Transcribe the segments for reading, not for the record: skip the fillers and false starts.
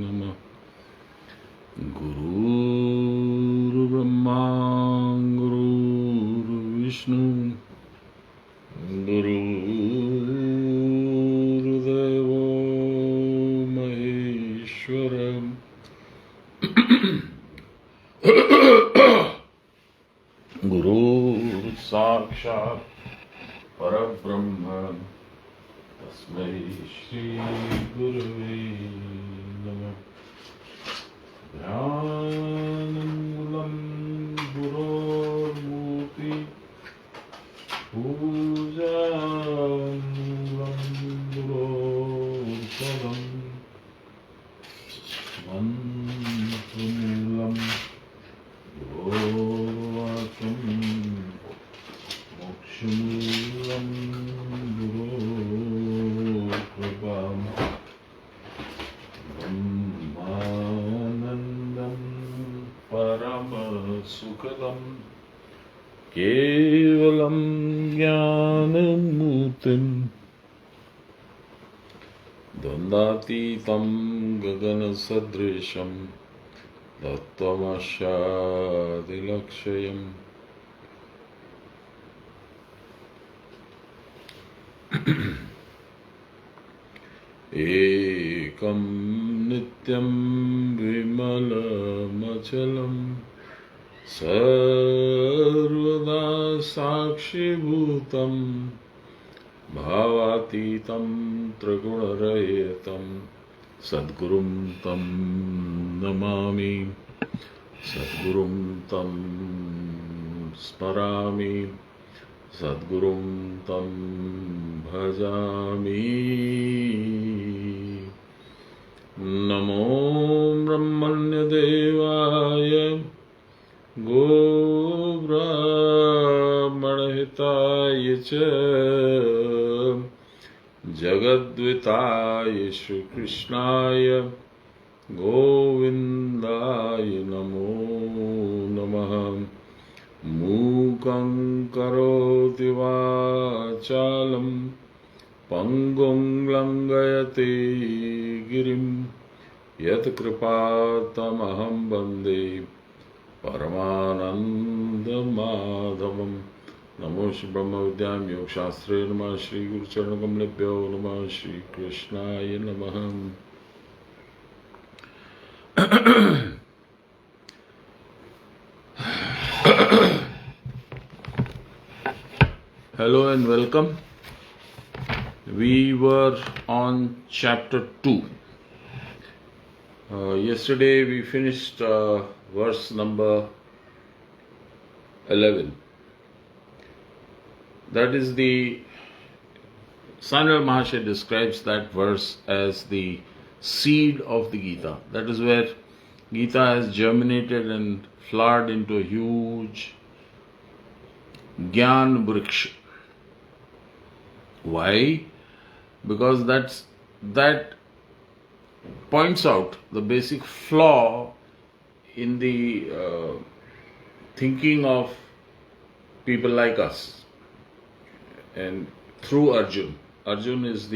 Namah. Guru Brahma, Guru Vishnu, Guru Devo Maheshwaram. Guru Sakshat Parabrahma Tasmai Shri Gurave Namah. Dhyanam Gurur Murti Pujam Gurur Padam Mantramulam Gurvatam Mokshamulam Gurur Prabham Brahmanandam Paramasukadam Kevalam Jnanamutim Dandatitam Gaganasadrisham Tattvamashyadilakshayam Ekam Nityam Vimalamachalam Sarvada Sakshi Bhutam Bhavatitam Tragunarayatam Sadgurum Tam Namami Sadgurum Tam Smarami Sadgurum Tam Bhajami. Namo Brahmanya Devaya Go Brahmanahitaya Cha Jagadvitaya Shri Krishnaya Govindaya Namo Namaha. Mukhaṁ karoti vācālam pangum langayate girim yat kripātamaham bande paramananda madhavam. Namo Shri Brahma Vidyam Yoga Shastre Namah Shri Guru Charanakamlebhyo Namah Shri Krishnaya Namaha. Hello and welcome. We were on chapter 2. Yesterday we finished verse number 11. That is the Sanyal Mahashay describes that verse as the seed of the Gita. That is where Gita has germinated and flowered into a huge Gyan Vriksha. Why? Because that points out the basic flaw in the thinking of people like us. And through Arjun. Arjun is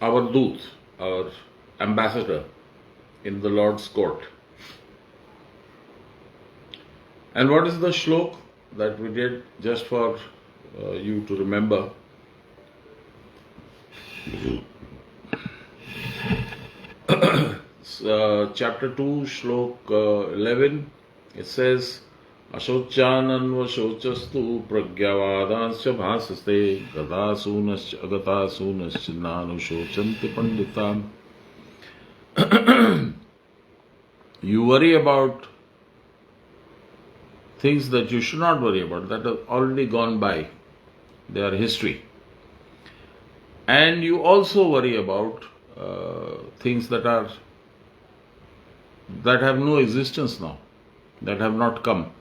our Doot, our ambassador in the Lord's court. And what is the shlok that we did, just for you to remember? Chapter 2, shlok 11, it says, Ashochanan shochastu pragyavadansya bhasaste gadasunas agatasunas chinnanu shochanti panditam. You worry about things that you should not worry about, that have already gone by. They are history. And you also worry about things that have no existence now, that have not come.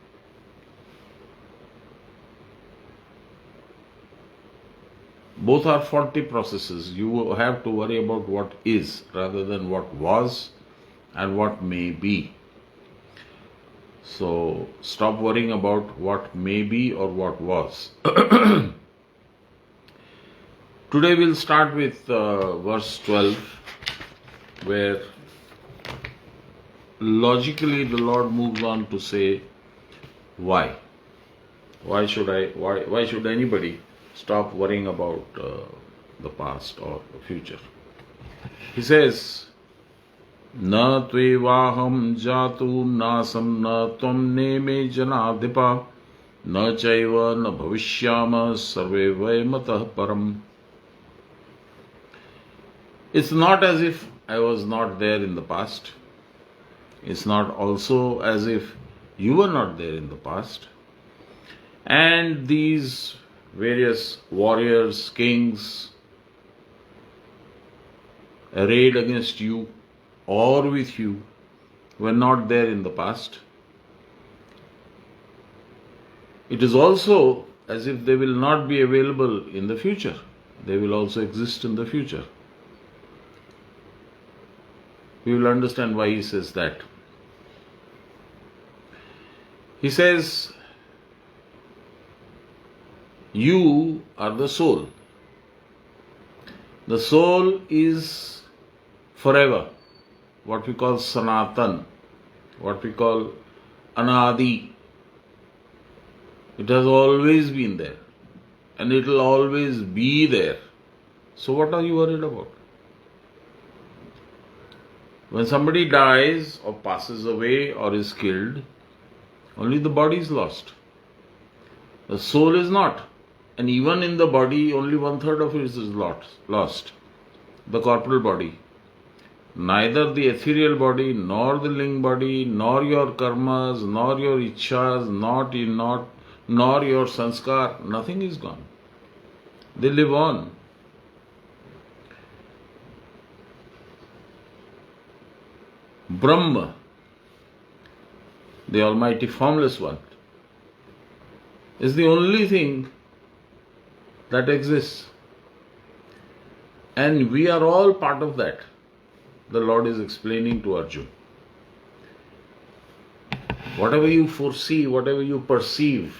Both are faulty processes. You have to worry about what is rather than what was and what may be. So stop worrying about what may be or what was. Today we'll start with verse 12, where logically the Lord moves on to say, why? Why should anybody stop worrying about the past or the future? He says, Na tvevaham jatu nasam na tvam neme janadipa na chaiva na bhavishyama sarve vaymatah param. It's not as if I was not there in the past. It's not also as if you were not there in the past. And these various warriors, kings, arrayed against you or with you were not there in the past. It is also as if they will not be available in the future. They will also exist in the future. We will understand why he says that. He says, you are the soul. The soul is forever, what we call Sanatan, what we call Anadi. It has always been there and it will always be there. So what are you worried about? When somebody dies or passes away or is killed, only the body is lost. The soul is not. And even in the body, only 1/3 of it is lost. The corporal body. Neither the ethereal body, nor the ling body, nor your karmas, nor your ichhas, nor your sanskar, nothing is gone. They live on. Brahma, the Almighty Formless One, is the only thing that exists. And we are all part of that. The Lord is explaining to Arjun. Whatever you foresee, whatever you perceive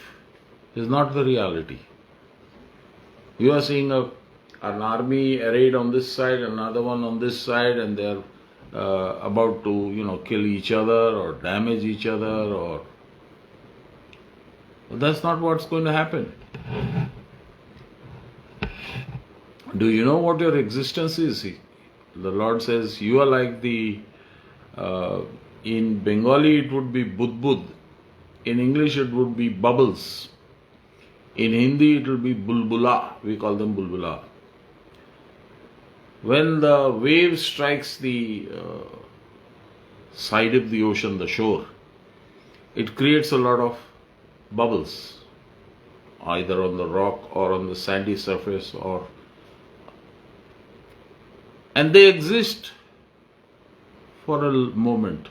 is not the reality. You are seeing an army arrayed on this side, another one on this side, and they are about to, kill each other or damage each other, but that's not what's going to happen. Do you know what your existence is? The Lord says you are like in Bengali it would be budbud, in English it would be bubbles, in Hindi it will be bulbula, we call them bulbula. When the wave strikes the side of the ocean, the shore, it creates a lot of bubbles, either on the rock or on the sandy surface, and they exist for a moment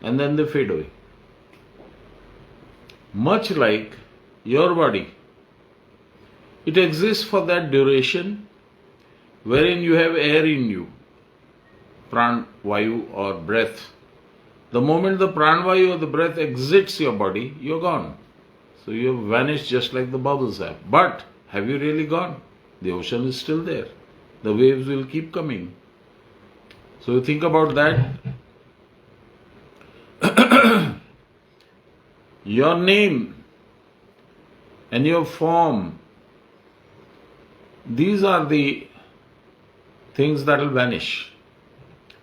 and then they fade away. Much like your body, it exists for that duration wherein you have air in you, pran vayu or breath. The moment the pran vayu or the breath exits your body, you're gone. So you have vanished just like the bubbles have. But have you really gone? The ocean is still there. The waves will keep coming. So you think about that. Your name and your form, these are the things that will vanish.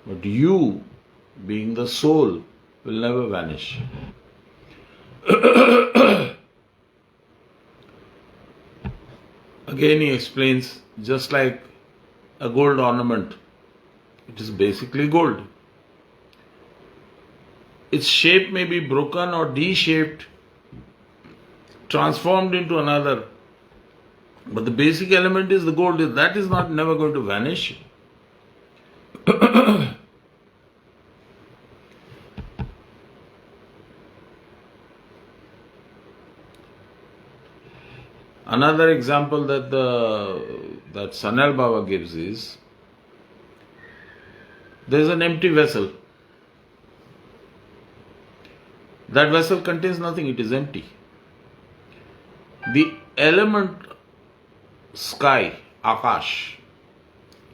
But you, being the soul, will never vanish. Again he explains, just like a gold ornament, it is basically gold. Its shape may be broken or de-shaped, transformed into another, but the basic element is the gold. That is not never going to vanish. Another example that Sanyal Baba gives is, there is an empty vessel. That vessel contains nothing, it is empty. The element sky Akash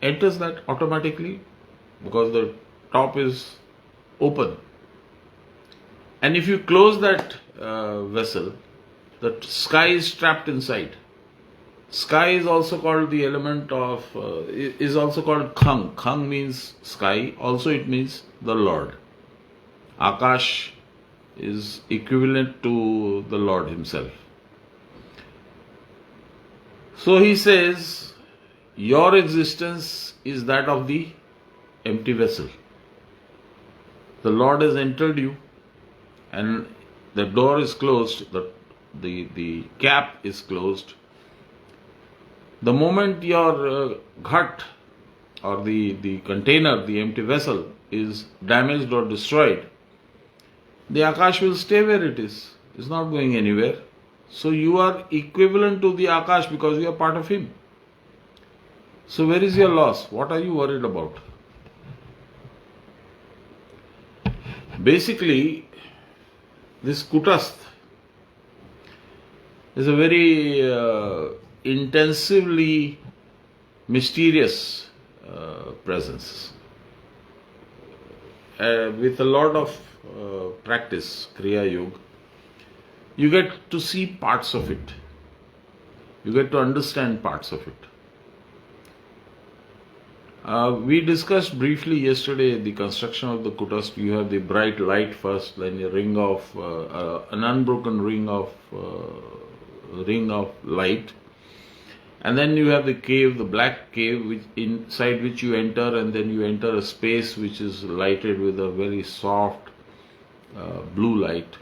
enters that automatically because the top is open. And if you close that vessel, the sky is trapped inside. Sky is also called the element of, is also called Khang. Khang means sky, also it means the Lord. Akash is equivalent to the Lord himself. So he says, your existence is that of the empty vessel. The Lord has entered you and the door is closed, the cap is closed. The moment your ghat or the container, the empty vessel is damaged or destroyed, the Akash will stay where it is. It's not going anywhere. So you are equivalent to the Akash because you are part of him. So where is your loss? What are you worried about? Basically, this Kutastha is a very intensively mysterious presence. With a lot of practice, Kriyayoga, you get to see parts of it. You get to understand parts of it. We discussed briefly yesterday the construction of the Kutastha. You have the bright light first, then a ring of, an unbroken ring of light. And then you have the cave, the black cave, inside which you enter, and then you enter a space which is lighted with a very soft blue light.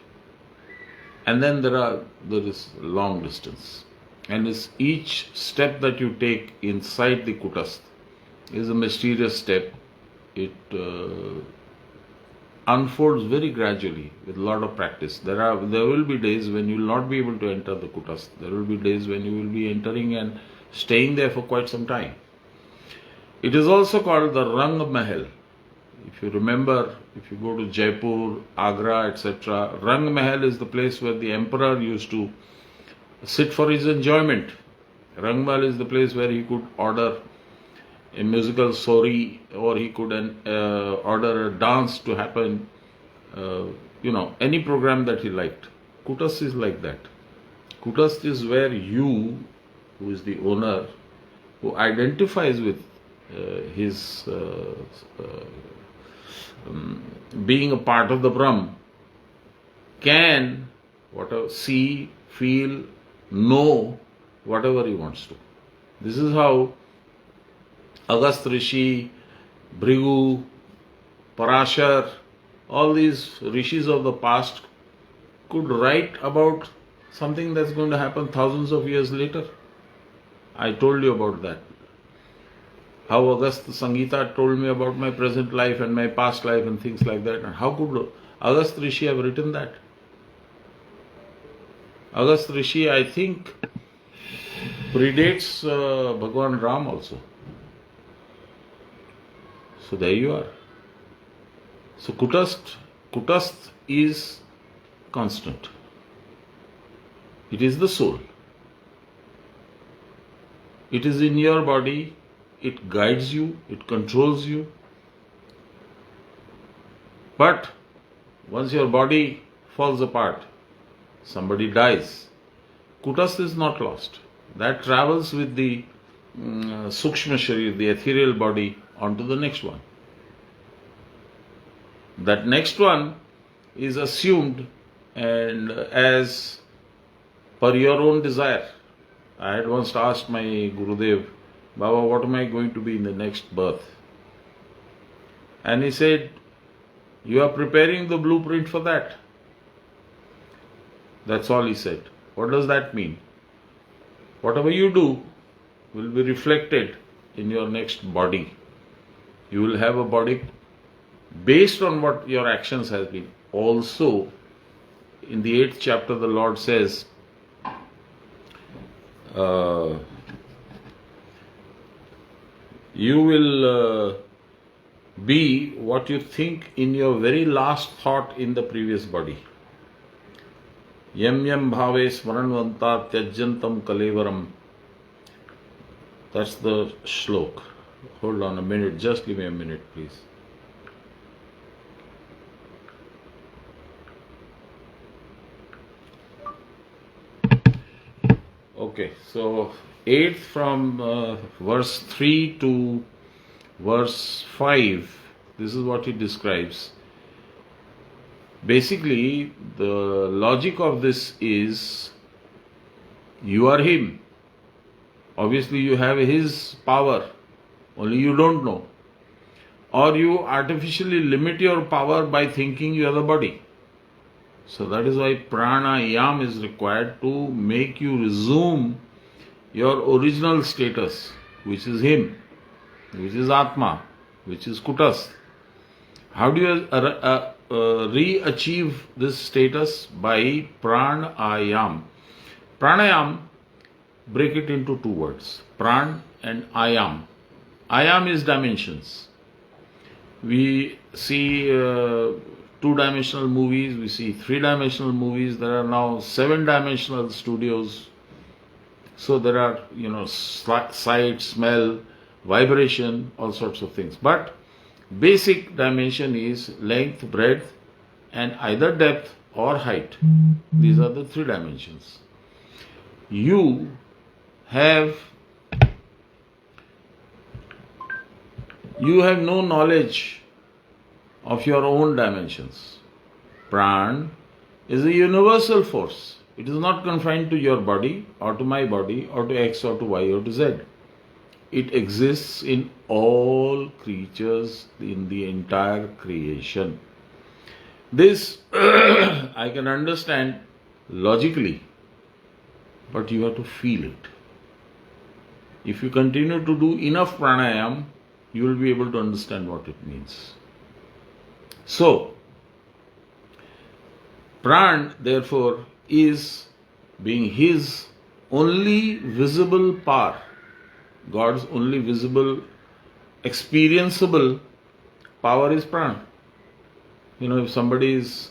And then there is long distance. And each step that you take inside the Kutastha is a mysterious step. It unfolds very gradually with a lot of practice. There will be days when you will not be able to enter the Kutastha. There will be days when you will be entering and staying there for quite some time. It is also called the Rang Mahal. If you remember, if you go to Jaipur, Agra, etc., Rang Mahal is the place where the emperor used to sit for his enjoyment. Rang Mahal is the place where he could order a musical sori, or he could order a dance to happen, any program that he liked. Kutastha is like that. Kutastha is where you, who is the owner, who identifies with his being a part of the Brahm, can see, feel, know whatever he wants to. This is how Agastya Rishi, Bhrigu, Parashar, all these rishis of the past could write about something that's going to happen thousands of years later. I told you about that. How Agastya Sangita told me about my present life and my past life and things like that. And how could Agastya Rishi have written that? Agastya Rishi, I think, predates Bhagwan Ram also. So there you are. So Kutastha is constant. It is the soul. It is in your body. It guides you. It controls you. But once your body falls apart, somebody dies, Kutastha is not lost. That travels with the Sukshma Sharir, the ethereal body, onto the next one. That next one is assumed and as per your own desire. I had once asked my Gurudev, Baba, what am I going to be in the next birth? And he said, you are preparing the blueprint for that. That's all he said. What does that mean? Whatever you do will be reflected in your next body. You will have a body based on what your actions has been. Also, in the 8th chapter, the Lord says, you will be what you think in your very last thought in the previous body. Yam yam bhave smaranvanta tyajyantam kalevaram That's the shlok. Hold on a minute, just give me a minute, please. Okay, so 8th from verse 3 to verse 5, this is what he describes. Basically, the logic of this is you are him. Obviously, you have his power, only you don't know. Or you artificially limit your power by thinking you are the body. So that is why pranayam is required to make you resume your original status, which is him, which is Atma, which is Kutas. How do you re-achieve this status? By pranayam. Pranayam, break it into two words, pran and ayam. Ayam is dimensions. We see two-dimensional movies, we see three-dimensional movies, there are now seven-dimensional studios. So there are, sight, smell, vibration, all sorts of things. But basic dimension is length, breadth, and either depth or height. These are the three dimensions. You have no knowledge of your own dimensions. Pran is a universal force. It is not confined to your body or to my body or to X or to Y or to Z. It exists in all creatures in the entire creation. This I can understand logically, but you have to feel it. If you continue to do enough pranayam, you will be able to understand what it means. So, pran, therefore, is being his only visible power, God's only visible, experienceable power is pran. If somebody is,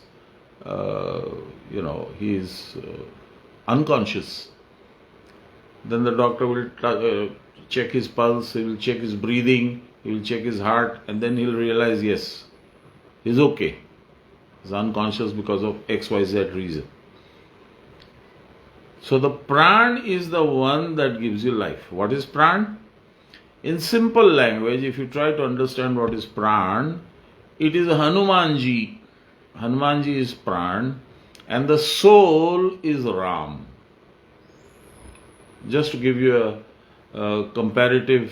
he is unconscious, then the doctor will check his pulse, he will check his breathing, he will check his heart, and then he will realize, yes, he's okay. He's unconscious because of XYZ reason. So the pran is the one that gives you life. What is pran? In simple language, if you try to understand what is pran, it is Hanumanji. Hanumanji is pran, and the soul is Ram. Just to give you a comparative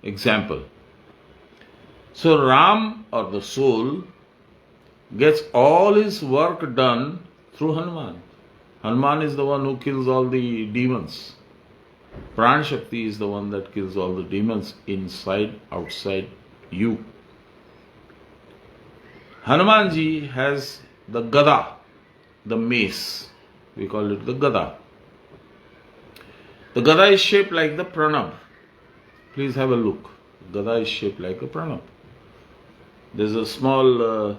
example. So Ram, or the soul, gets all his work done through Hanuman. Hanuman is the one who kills all the demons. Pran Shakti is the one that kills all the demons inside, outside you. Hanumanji has the gada, the mace. We call it the gada. The gada is shaped like the pranab. Please have a look. Gada is shaped like a pranab. There's a small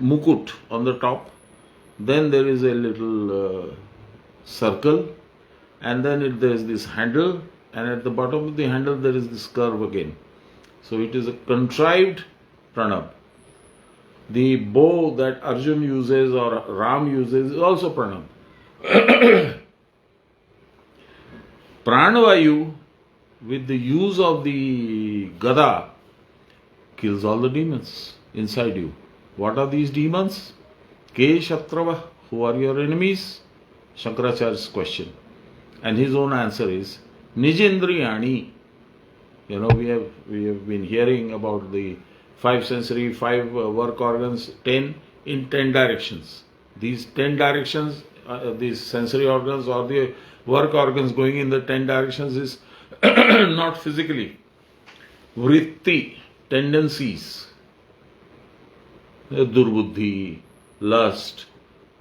mukut on the top. Then there is a little circle, and then there is this handle, and at the bottom of the handle there is this curve again. So it is a contrived pranab. The bow that Arjun uses or Ram uses is also pranab. Pranavayu, with the use of the gada, kills all the demons inside you. What are these demons? Ke Shatrava, who are your enemies? Shankaracharya's question. And his own answer is Nijendriyani. We have been hearing about the five sensory, five work organs, 10 in 10 directions. These 10 directions, these sensory organs or the work organs going in the 10 directions is not physically. Vritti, tendencies. Durbuddhi, lust,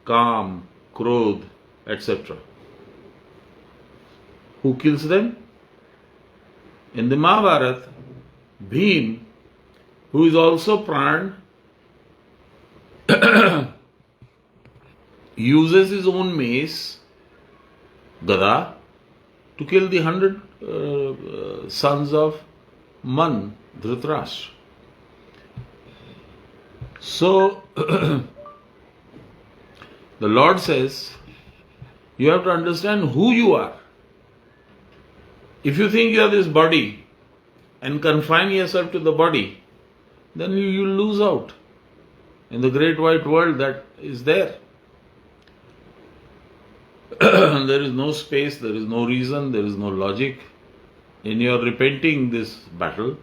kam, krodh, etc. Who kills them? In the Mahabharata, Bhim, who is also pran, uses his own mace Gada to kill the 100 sons of Man, Dhritarashtra. So, the Lord says, you have to understand who you are. If you think you are this body and confine yourself to the body, then you will lose out in the great wide world that is there. There is no space, there is no reason, there is no logic in your repenting this battle,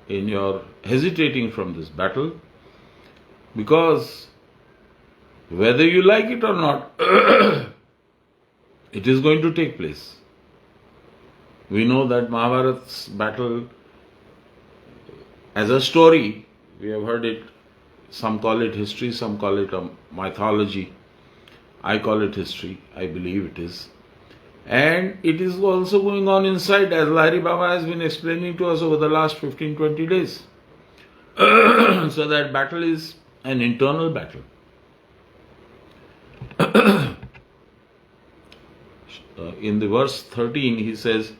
in your hesitating from this battle, because whether you like it or not, it is going to take place. We know that Mahabharat's battle as a story, we have heard it, some call it history, some call it a mythology. I call it history, I believe it is. And it is also going on inside, as Lahiri Baba has been explaining to us over the last 15-20 days. So that battle is an internal battle. In the verse 13 he says,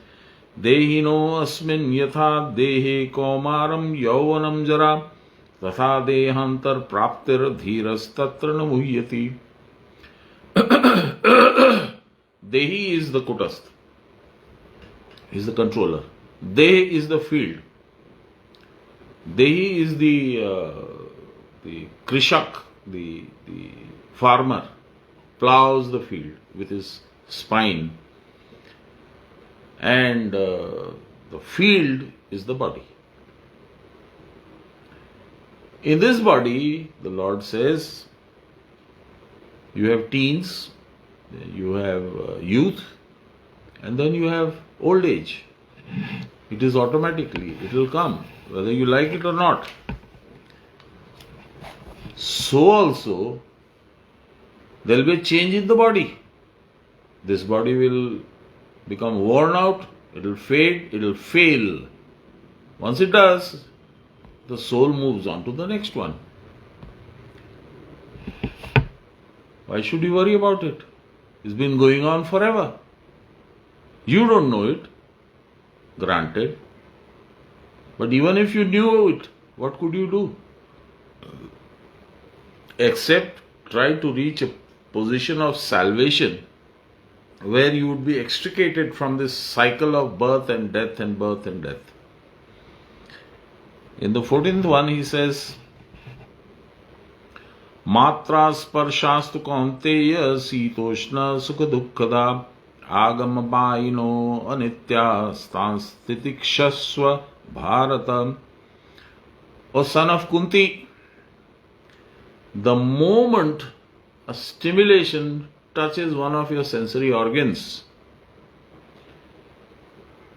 Dehino asmin yatha dehe kaumaram yauvanam jara tatha dehantar praptir dhiras tatra namuhyati. Dehi is the kutastha. He is the controller. Deh is the field. Dehi is the krishak, the farmer, plows the field with his spine. And the field is the body. In this body, the Lord says, you have teens, you have youth, and then you have old age. It is automatically, it will come, whether you like it or not. So also, there will be a change in the body. This body will become worn out, it will fade, it will fail. Once it does, the soul moves on to the next one. Why should you worry about it? It's been going on forever. You don't know it, granted. But even if you knew it, what could you do? Except try to reach a position of salvation where you would be extricated from this cycle of birth and death and birth and death. In the 14th one he says, Matra sparshastu kaunteya sitoshna sukha dukkhada agama bhaino anitya stanstitikshasva bharata. O son of Kunti, the moment a stimulation touches one of your sensory organs,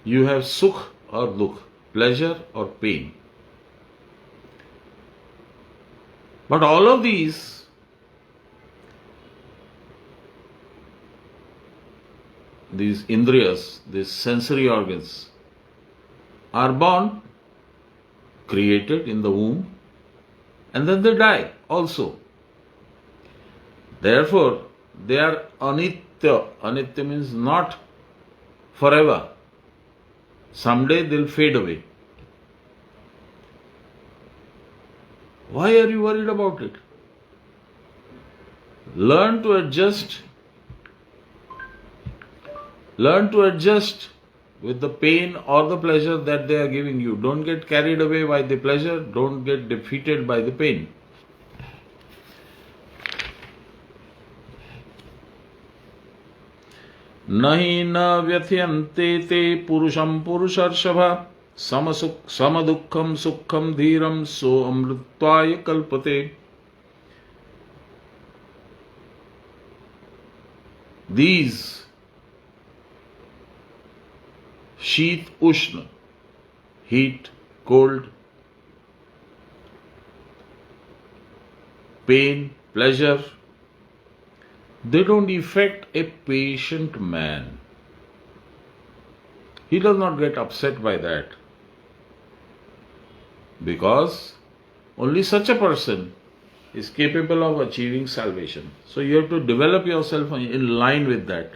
you have sukh or dukh, pleasure or pain. But all of these indriyas, these sensory organs, are born, created in the womb, and then they die also. Therefore, they are anitya. Anitya means not forever. Someday they'll fade away. Why are you worried about it? Learn to adjust. Learn to adjust with the pain or the pleasure that they are giving you. Don't get carried away by the pleasure. Don't get defeated by the pain. Nahi na vyathiyante te purusham purusharshava samadukham sukham dhiram so amritvaya kalpate. These sheath ushna, heat, cold, pain, pleasure, they don't affect a patient man. He does not get upset by that, because only such a person is capable of achieving salvation. So you have to develop yourself in line with that.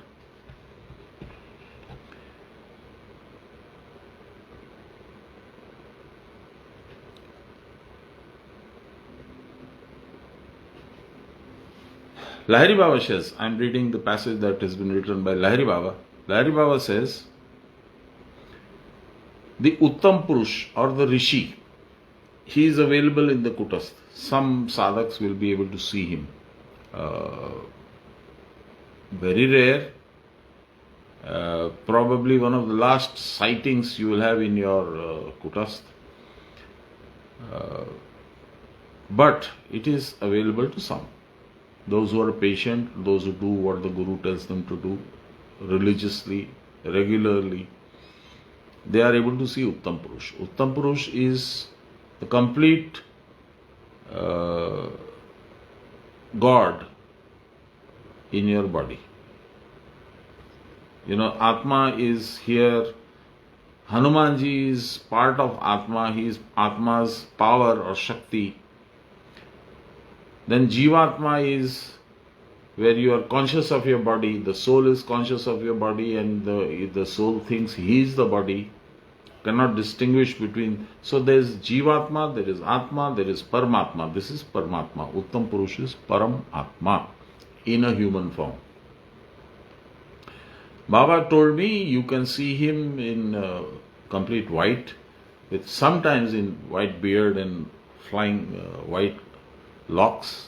Lahiri Baba says, I am reading the passage that has been written by Lahiri Baba. Lahiri Baba says, the Uttam Purush or the Rishi, he is available in the Kutastha. Some sadhaks will be able to see him. Very rare. Probably one of the last sightings you will have in your Kutastha. But it is available to some. Those who are patient, those who do what the Guru tells them to do religiously, regularly, they are able to see Uttam Purush. Uttam Purush is the complete God in your body. You know, Atma is here. Hanumanji is part of Atma. He is Atma's power or Shakti. Then Jivatma is where you are conscious of your body. The soul is conscious of your body, and the soul thinks he is the body. Cannot distinguish between. So there is Jivatma, there is Atma, there is Paramatma. This is Paramatma. Uttam Purush is Param Atma in a human form. Baba told me you can see him in complete white, with sometimes in white beard and flying white locks,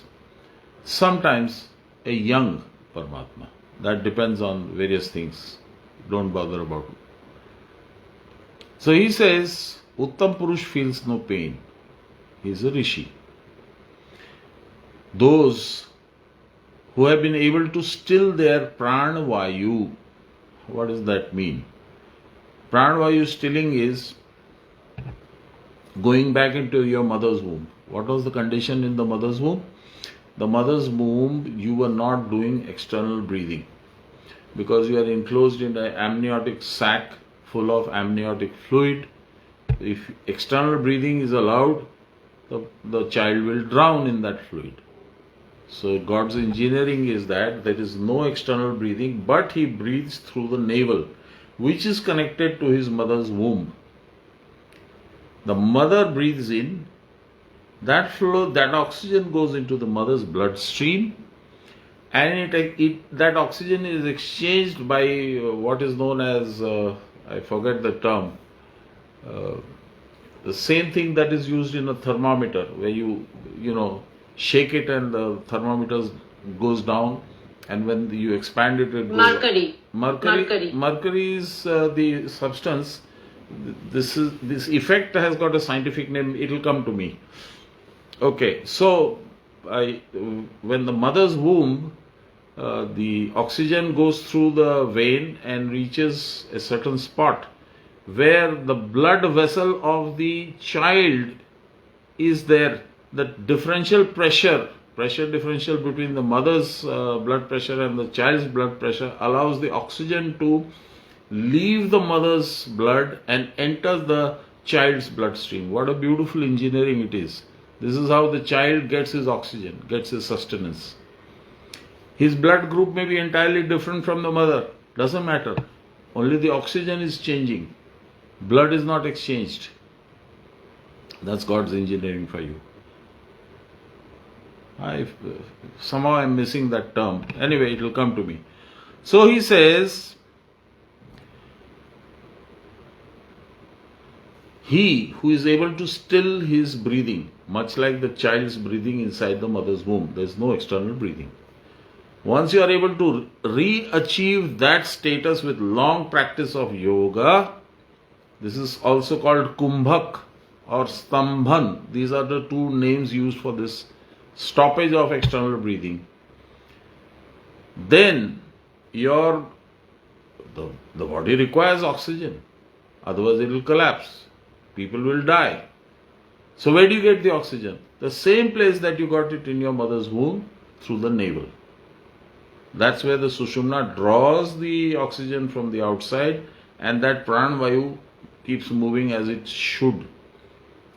sometimes a young Paramatma. That depends on various things. Don't bother about it. So he says, Uttam Purush feels no pain. He is a Rishi. Those who have been able to still their Pranavayu. What does that mean? Pranavayu stilling is going back into your mother's womb. What was the condition in the mother's womb? The mother's womb, you were not doing external breathing because you are enclosed in an amniotic sac full of amniotic fluid. If external breathing is allowed, the child will drown in that fluid. So God's engineering is that there is no external breathing, but he breathes through the navel, which is connected to his mother's womb. The mother breathes in, that oxygen goes into the mother's bloodstream, and that oxygen is exchanged by what is known as, I forget the term, the same thing that is used in a thermometer, where you shake it and the thermometer goes down, and when you expand it, it goes Mercury. up. Mercury is the substance. This effect has got a scientific name. It will come to me. Okay, so when the mother's womb, the oxygen goes through the vein and reaches a certain spot where the blood vessel of the child is there. The differential pressure differential between the mother's blood pressure and the child's blood pressure allows the oxygen to leave the mother's blood and enter the child's bloodstream. What a beautiful engineering it is. This is how the child gets his oxygen, gets his sustenance. His blood group may be entirely different from the mother. Doesn't matter. Only the oxygen is changing. Blood is not exchanged. That's God's engineering for you. Somehow I'm missing that term. Anyway, it will come to me. So he says, he who is able to still his breathing, much like the child's breathing inside the mother's womb, there is no external breathing. Once you are able to re-achieve that status with long practice of yoga, this is also called kumbhak or stambhan. These are the two names used for this stoppage of external breathing. Then the body requires oxygen, otherwise it will collapse. People will die. So where do you get the oxygen? The same place that you got it in your mother's womb, through the navel. That's where the Sushumna draws the oxygen from the outside, and that Pranavayu keeps moving as it should,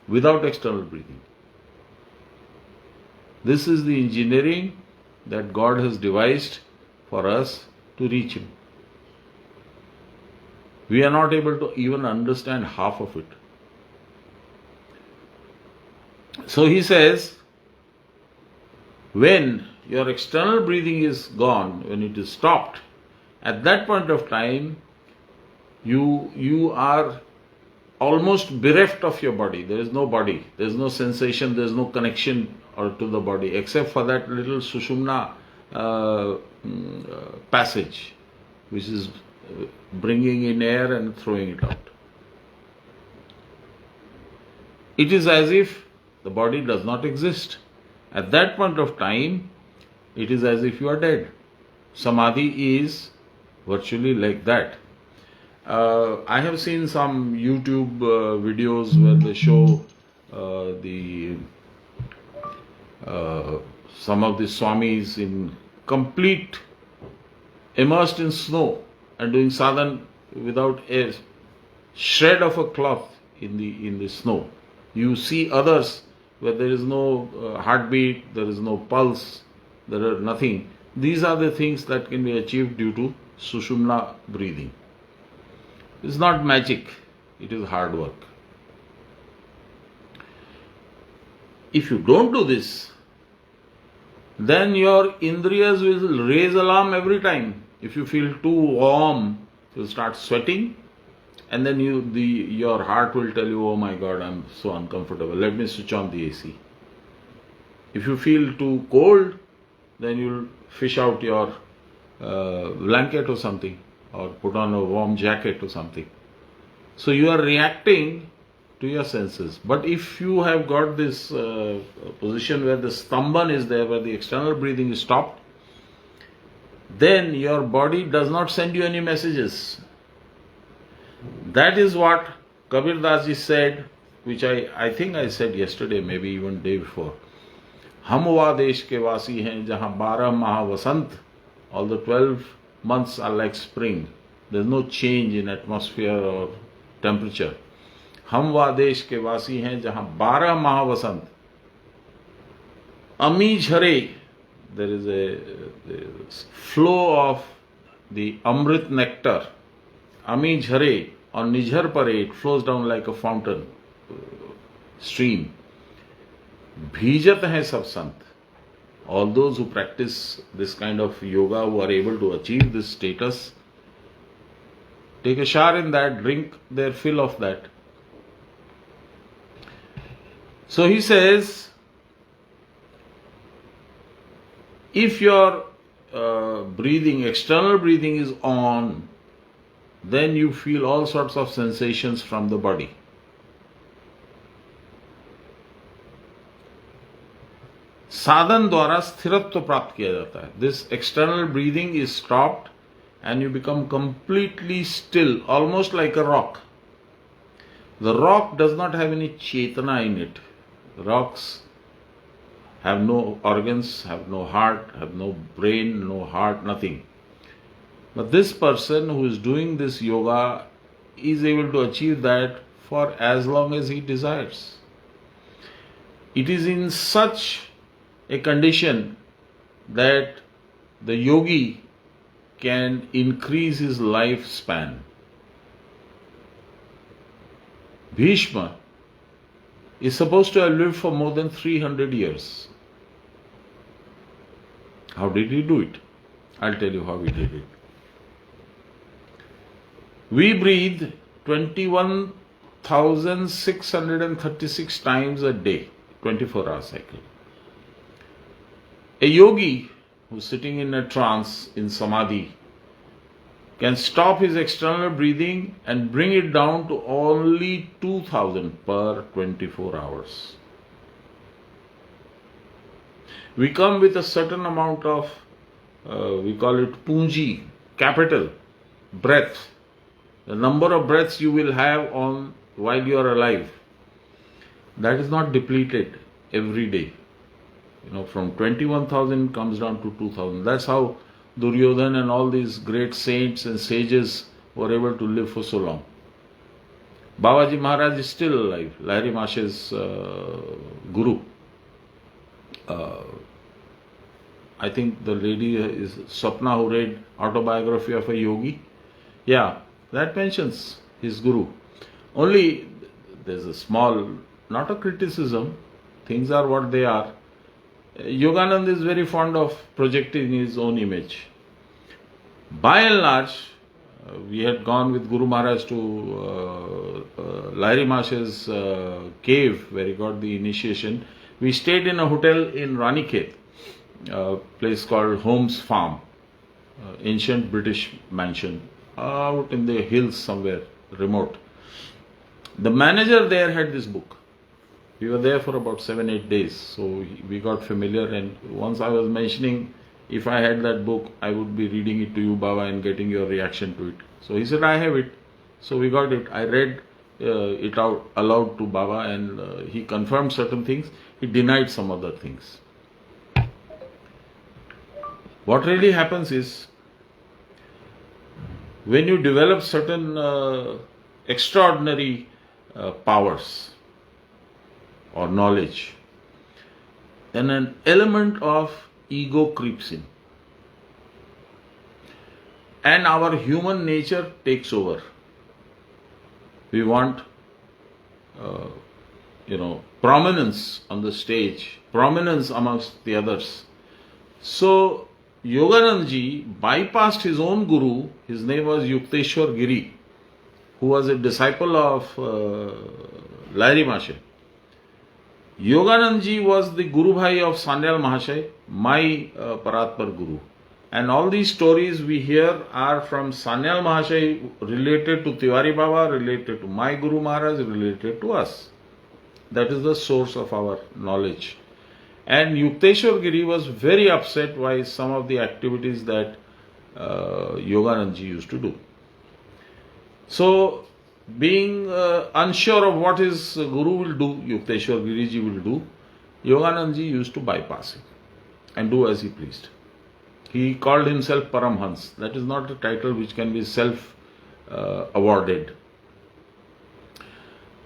without external breathing. This is the engineering that God has devised for us to reach Him. We are not able to even understand half of it. So he says, when your external breathing is gone, when it is stopped, at that point of time, you are almost bereft of your body. There is no body, there is no sensation, there is no connection or to the body, except for that little Sushumna passage, which is bringing in air and throwing it out. It is as if the body does not exist. At that point of time, it is as if you are dead. Samadhi is virtually like that. I have seen some YouTube videos where they show some of the swamis in complete immersed in snow and doing sadhana without a shred of a cloth in the snow. You see others where there is no heartbeat, there is no pulse, there are nothing. These are the things that can be achieved due to Sushumna breathing. It's not magic, it is hard work. If you don't do this, then your indriyas will raise alarm every time. If you feel too warm, you'll start sweating, and then your heart will tell you, oh my God, I'm so uncomfortable, let me switch on the AC. If you feel too cold, then you'll fish out your blanket or something, or put on a warm jacket or something. So you are reacting to your senses. But if you have got this position where the stambhan is there, where the external breathing is stopped, then your body does not send you any messages. That is what Kabir Das ji said, which I think I said yesterday, maybe even day before. हम वा देश के वासी हैं जहाँ 12 माह वसंत, all the 12 months are like spring. There is no change in atmosphere or temperature. हम वा देश के वासी हैं जहाँ 12 माह वसंत. अमी झरे, there is a flow of the Amrit nectar. Ami Jhare or Nijhar Pare, it flows down like a fountain stream. Bhijat hai sab sant. All those who practice this kind of yoga, who are able to achieve this status, take a shower in that, drink their fill of that. So he says, if your breathing, external breathing is on, then you feel all sorts of sensations from the body. साधन द्वारा स्थिरत्व प्राप्त किया जाता है. This external breathing is stopped and you become completely still, almost like a rock. The rock does not have any chetana in it. Rocks have no organs, have no heart, have no brain, no heart, nothing. But this person who is doing this yoga is able to achieve that for as long as he desires. It is in such a condition that the yogi can increase his lifespan. Bhishma is supposed to have lived for more than 300 years. How did he do it? I'll tell you how he did it. We breathe 21,636 times a day, 24-hour cycle. A yogi who's sitting in a trance, in samadhi, can stop his external breathing and bring it down to only 2,000 per 24 hours. We come with a certain amount of, we call it punji, capital, breath. The number of breaths you will have on while you are alive, that is not depleted every day. From 21,000 comes down to 2,000. That's how Duryodhana and all these great saints and sages were able to live for so long. Babaji Maharaj is still alive, Lahiri Mahashay's guru. I think the lady is Swapna who read Autobiography of a Yogi. Yeah, that mentions his guru. Only there's a small, not a criticism, things are what they are. Yoganand is very fond of projecting his own image. By and large, we had gone with Guru Maharaj to Lahiri Mahashay's cave where he got the initiation. We stayed in a hotel in Ranikhet, a place called Holmes Farm, ancient British mansion out in the hills somewhere remote. The manager there had this book. We were there for about 7-8 days, so we got familiar, and once I was mentioning if I had that book, I would be reading it to you, Baba, and getting your reaction to it. So he said, I have it. So we got it. I read it out aloud to Baba, and he confirmed certain things. He denied some other things. What really happens is, when you develop certain extraordinary powers or knowledge, then an element of ego creeps in. And our human nature takes over. We want, prominence on the stage, prominence amongst the others. So, Yoganandji bypassed his own guru. His name was Yukteswar Giri, who was a disciple of Lahiri Mahashay. Yoganandji was the Guru Bhai of Sanyal Mahashay, my Paratpar Guru. And all these stories we hear are from Sanyal Mahashay, related to Tiwari Baba, related to my Guru Maharaj, related to us. That is the source of our knowledge. And Yukteswar Giri was very upset by some of the activities that Yoganandji used to do. So, being unsure of what his Guru will do, Yukteswar Giriji will do, Yoganandji used to bypass him and do as he pleased. He called himself Paramhans. That is not a title which can be self-awarded.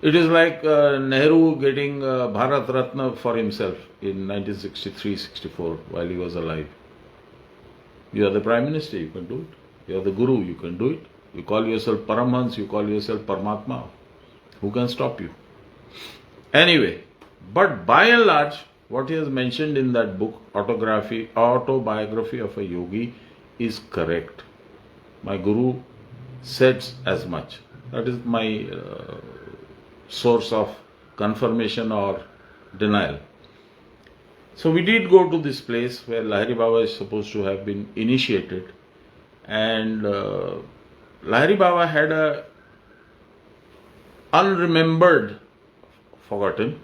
It is like Nehru getting Bharat Ratna for himself in 1963-64 while he was alive. You are the Prime Minister, you can do it. You are the Guru, you can do it. You call yourself Paramhans, you call yourself Paramatma. Who can stop you? Anyway, but by and large, what he has mentioned in that book, Autobiography of a Yogi, is correct. My Guru said as much. That is my source of confirmation or denial. So we did go to this place where Lahiri Baba is supposed to have been initiated, and Lahiri Baba had a unremembered, forgotten,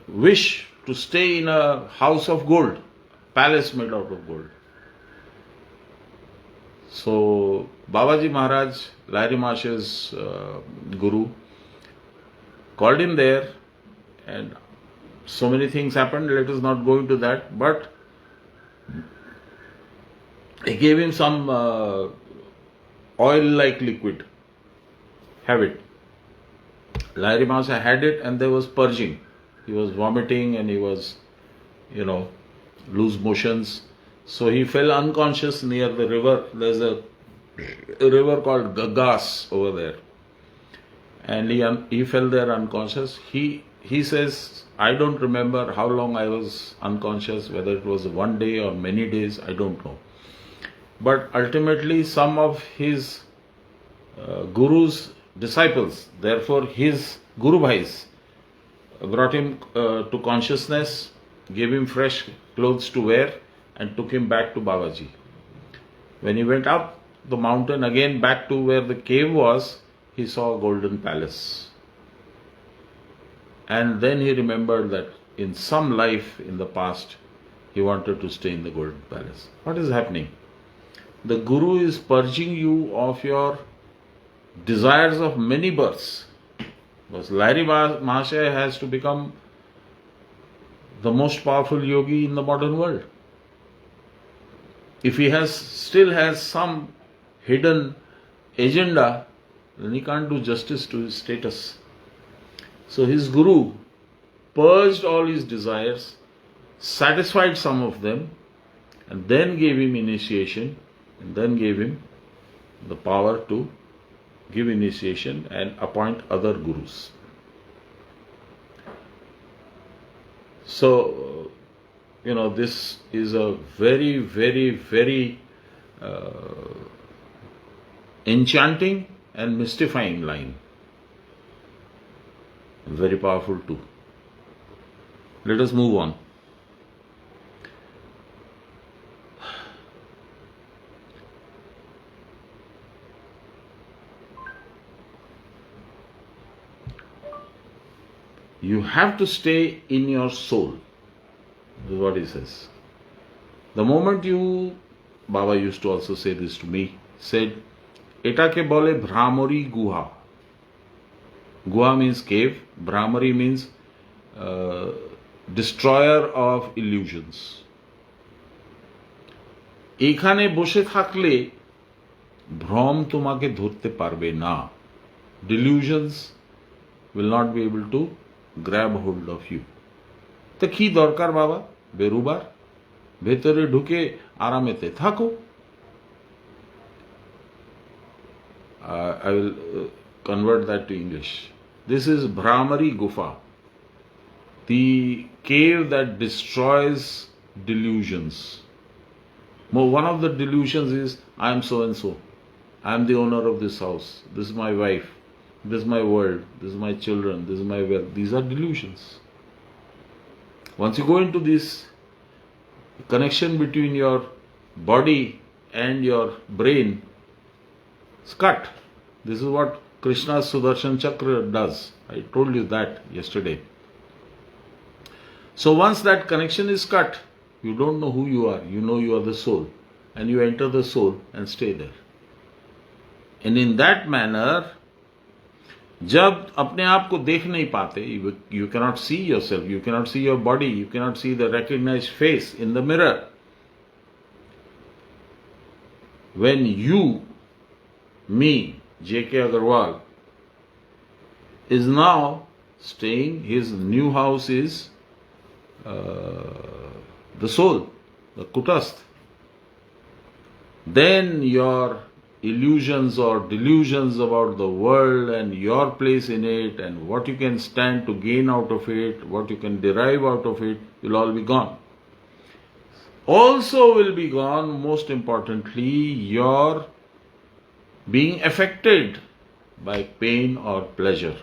wish to stay in a house of gold, palace made out of gold. So Babaji Maharaj, Lahiri Mahashay's Guru, called him there, and so many things happened. Let us not go into that, but he gave him some oil-like liquid. Have it. Lahiri Mahasaya had it, and there was purging. He was vomiting and he was, loose motions. So he fell unconscious near the river. There's a river called Gagas over there. And he fell there unconscious. He says, I don't remember how long I was unconscious, whether it was one day or many days, I don't know. But ultimately some of his Guru's disciples, therefore his Guru Bhais, brought him to consciousness, gave him fresh clothes to wear, and took him back to Babaji. When he went up the mountain again back to where the cave was, he saw a golden palace. And then he remembered that in some life in the past, he wanted to stay in the golden palace. What is happening? The Guru is purging you of your desires of many births. Because Lahiri Mahasaya has to become the most powerful yogi in the modern world. If he still has some hidden agenda, then he can't do justice to his status. So his Guru purged all his desires, satisfied some of them, and then gave him initiation, and then gave him the power to give initiation and appoint other Gurus. So this is a very, very, very enchanting and mystifying line. Very powerful too. Let us move on. You have to stay in your soul. This is what he says. The moment you, Baba used to also say this to me, said, Etake bole Bramhrishi Guha. Guha means cave, Bramhri means destroyer of illusions. এখানে বসে থাকলে ভ্রম তোমাকে ধরতে পারবে না. Delusions will not be able to grab hold of you. তো কি দরকার বাবা বেরুবার? ভেতরে ঢুকে আরামেতে থাকো. I will convert that to English. This is Bramhri Gufa, the cave that destroys delusions. One of the delusions is, I am so and so. I am the owner of this house. This is my wife. This is my world. This is my children. This is my wealth. These are delusions. Once you go into this connection between your body and your brain, it's cut. This is what Krishna's Sudarshan Chakra does. I told you that yesterday. So once that connection is cut, you don't know who you are. You know you are the soul. And you enter the soul and stay there. And in that manner, जब अपने आप को देख नहीं पाते, you cannot see yourself, you cannot see your body, you cannot see the recognized face in the mirror. When you, me, J.K. Agarwal, is now staying, his new house is the soul, the kutastha, then your illusions or delusions about the world and your place in it and what you can stand to gain out of it, what you can derive out of it, will all be gone. Also will be gone, most importantly, your being affected by pain or pleasure.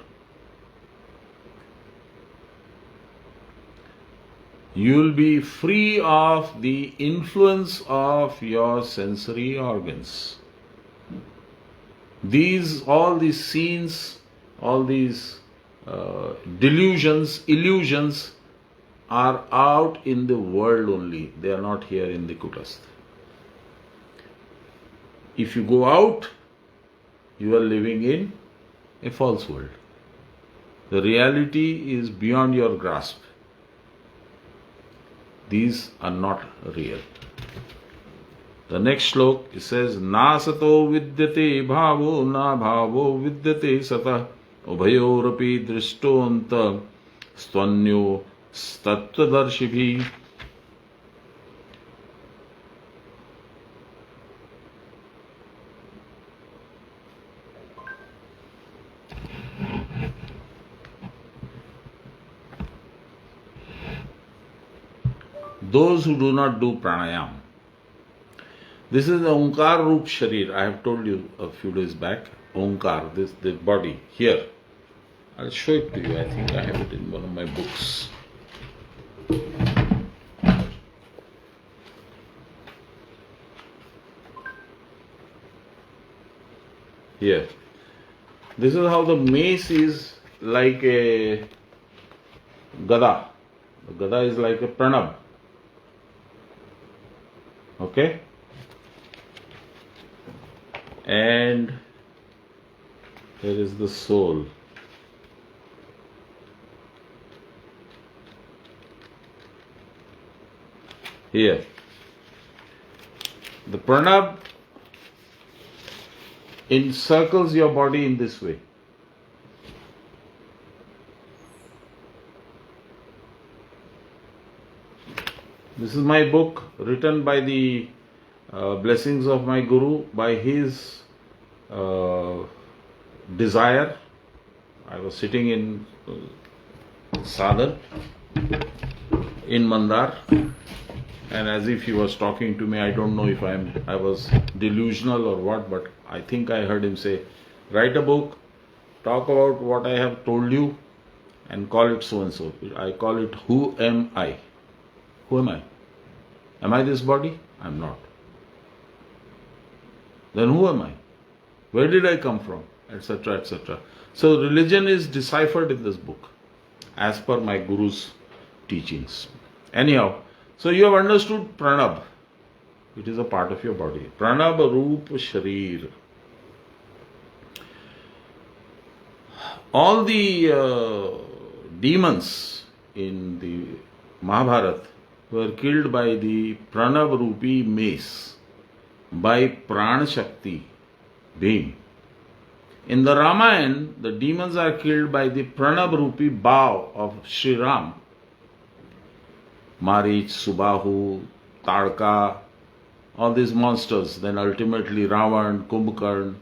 You will be free of the influence of your sensory organs. All these scenes, all these delusions, illusions are out in the world only. They are not here in the kutastha. If you go out, you are living in a false world. The reality is beyond your grasp. These are not real. The next slok, it says, Na sato vidyate bhavo, na bhavo vidyate sata, ubhayorapi drishtonta, stvanyo stattvadarshibi. Those who do not do pranayam. This is the Onkar Roop Sharir. I have told you a few days back. Onkar, this body here. I'll show it to you. I think I have it in one of my books. Here. This is how the mace is like a gada. The gada is like a pranab. Okay? And here is the soul. Here. The pranab encircles your body in this way. This is my book written by the blessings of my Guru, by his desire. I was sitting in sadhan in Mandar, and as if he was talking to me. I don't know if I was delusional or what, but I think I heard him say, write a book, talk about what I have told you, and call it so and so. I call it Who Am I? Who am I? Am I this body? I'm not. Then who am I? Where did I come from? Etc. etc. So religion is deciphered in this book as per my Guru's teachings. Anyhow, so you have understood Pranab. It is a part of your body. Pranab Roop Sharir. All the demons in the Mahabharata were killed by the Pranab Rupi mace, by Pran Shakti, Bhim. In the Ramayana, the demons are killed by the Pranab Rupi bow of Sri Ram. Marich, Subahu, Tadka, all these monsters. Then ultimately Ravan, Kumbhakarna,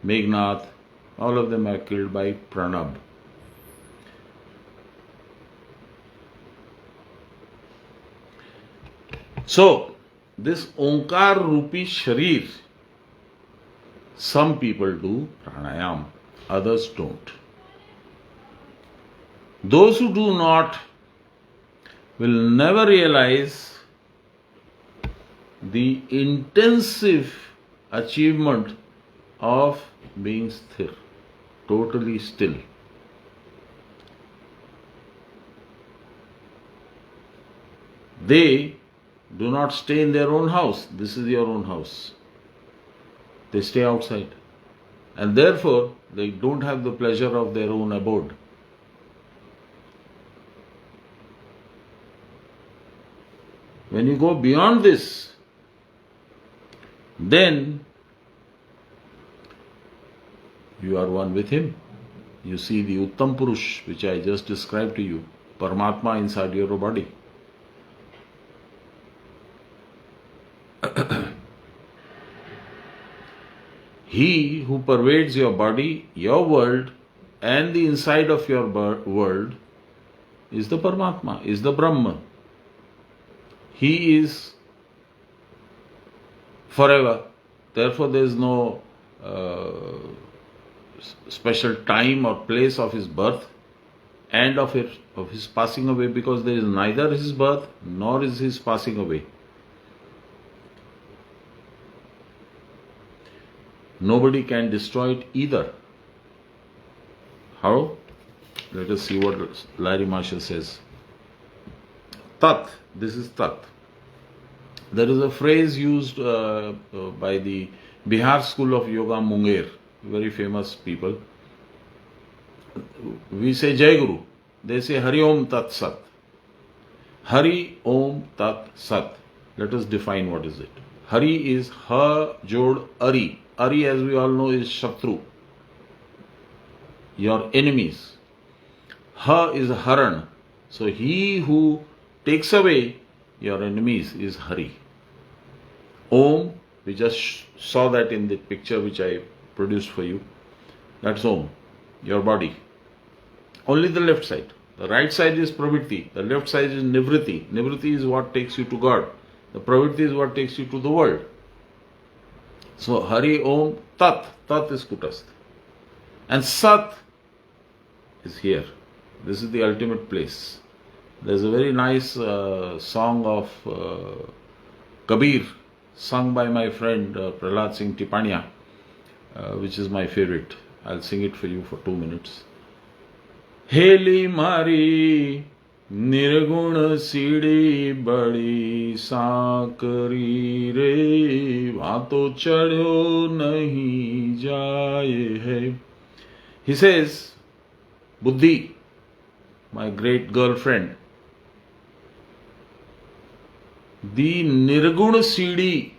Meghnad, all of them are killed by Pranab. So, this Onkar Rupi Sharir, some people do pranayam, others don't. Those who do not will never realize the intensive achievement of being sthir, totally still. They do not stay in their own house. This is your own house. They stay outside. And therefore, they don't have the pleasure of their own abode. When you go beyond this, then you are one with Him. You see the Uttam Purush, which I just described to you, Paramatma inside your body. He who pervades your body, your world, and the inside of your world is the Paramatma, is the Brahman. He is forever. Therefore, there is no special time or place of his birth and of his passing away, because there is neither his birth nor is his passing away. Nobody can destroy it either. How? Let us see what Lahiri Mahashay says. Tat, this is Tat. There is a phrase used by the Bihar School of Yoga Munger, very famous people. We say Jai Guru. They say Hari Om Tat Sat. Hari Om Tat Sat. Let us define what is it. Hari is Ha Jod Ari. Ari, as we all know, is Shatru, your enemies. Ha is Haran. So he who takes away your enemies is Hari. Om, we just saw that in the picture which I produced for you. That's Om, your body. Only the left side. The right side is Pravritti. The left side is Nivritti. Nivritti is what takes you to God. The Pravritti is what takes you to the world. So Hari Om Tat. Tat is Kutastha. And Sat is here. This is the ultimate place. There's a very nice song of Kabir, sung by my friend Prahlad Singh Tipania, which is my favorite. I'll sing it for you for 2 minutes. Heli Mari Nirgun Sidi Badi Sankari Re Vato Chadho Nahi Jaye Hai. He says, Buddhi, my great girlfriend, the Nirgun Sidi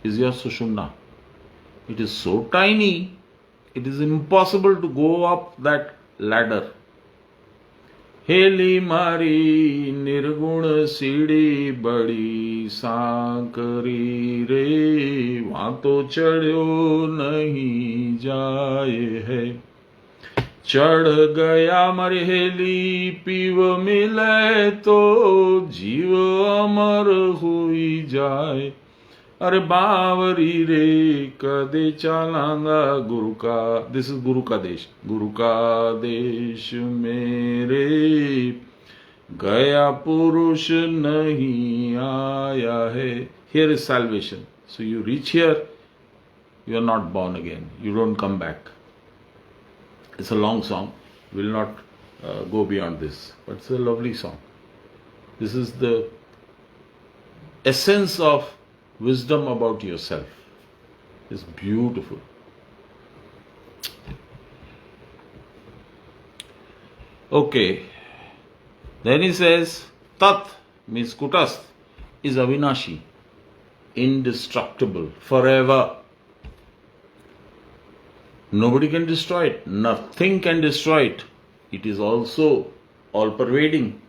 is your Sushumna. It is so tiny, it is impossible to go up that ladder. Heli Mari Nirgun Sidi Badi Sankari Re Vato Chadho Nahi Jaye Hai. चढ़ गया मरहेली पीव मिले तो जीव अमर हुई जाए अरे बावरी रे कदे चलांगा गुरु का दिस इज गुरु का देश मेरे गया पुरुष नहीं आया है here is salvation so you reach here you are not born again you don't come back. It's a long song. We'll not go beyond this. But it's a lovely song. This is the essence of wisdom about yourself. It's beautiful. Okay. Then he says, Tat means Kutast is Avinashi, indestructible, forever. Nobody can destroy it. Nothing can destroy it. It is also all-pervading.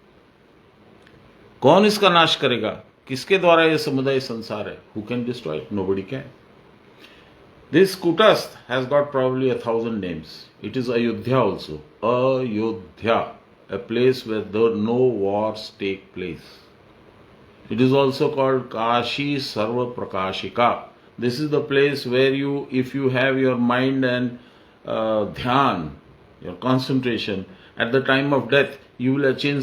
कौन इसका नाश करेगा? किसके द्वारा यह समुदाय संसार है? Who can destroy it? Nobody can. This Kutast has got probably 1,000 names. It is Ayodhya also. Ayodhya, a place where no wars take place. It is also called Kashi Sarva Prakashika. This is the place where you, if you have your mind and dhyan, your concentration, at the time of death, you will attain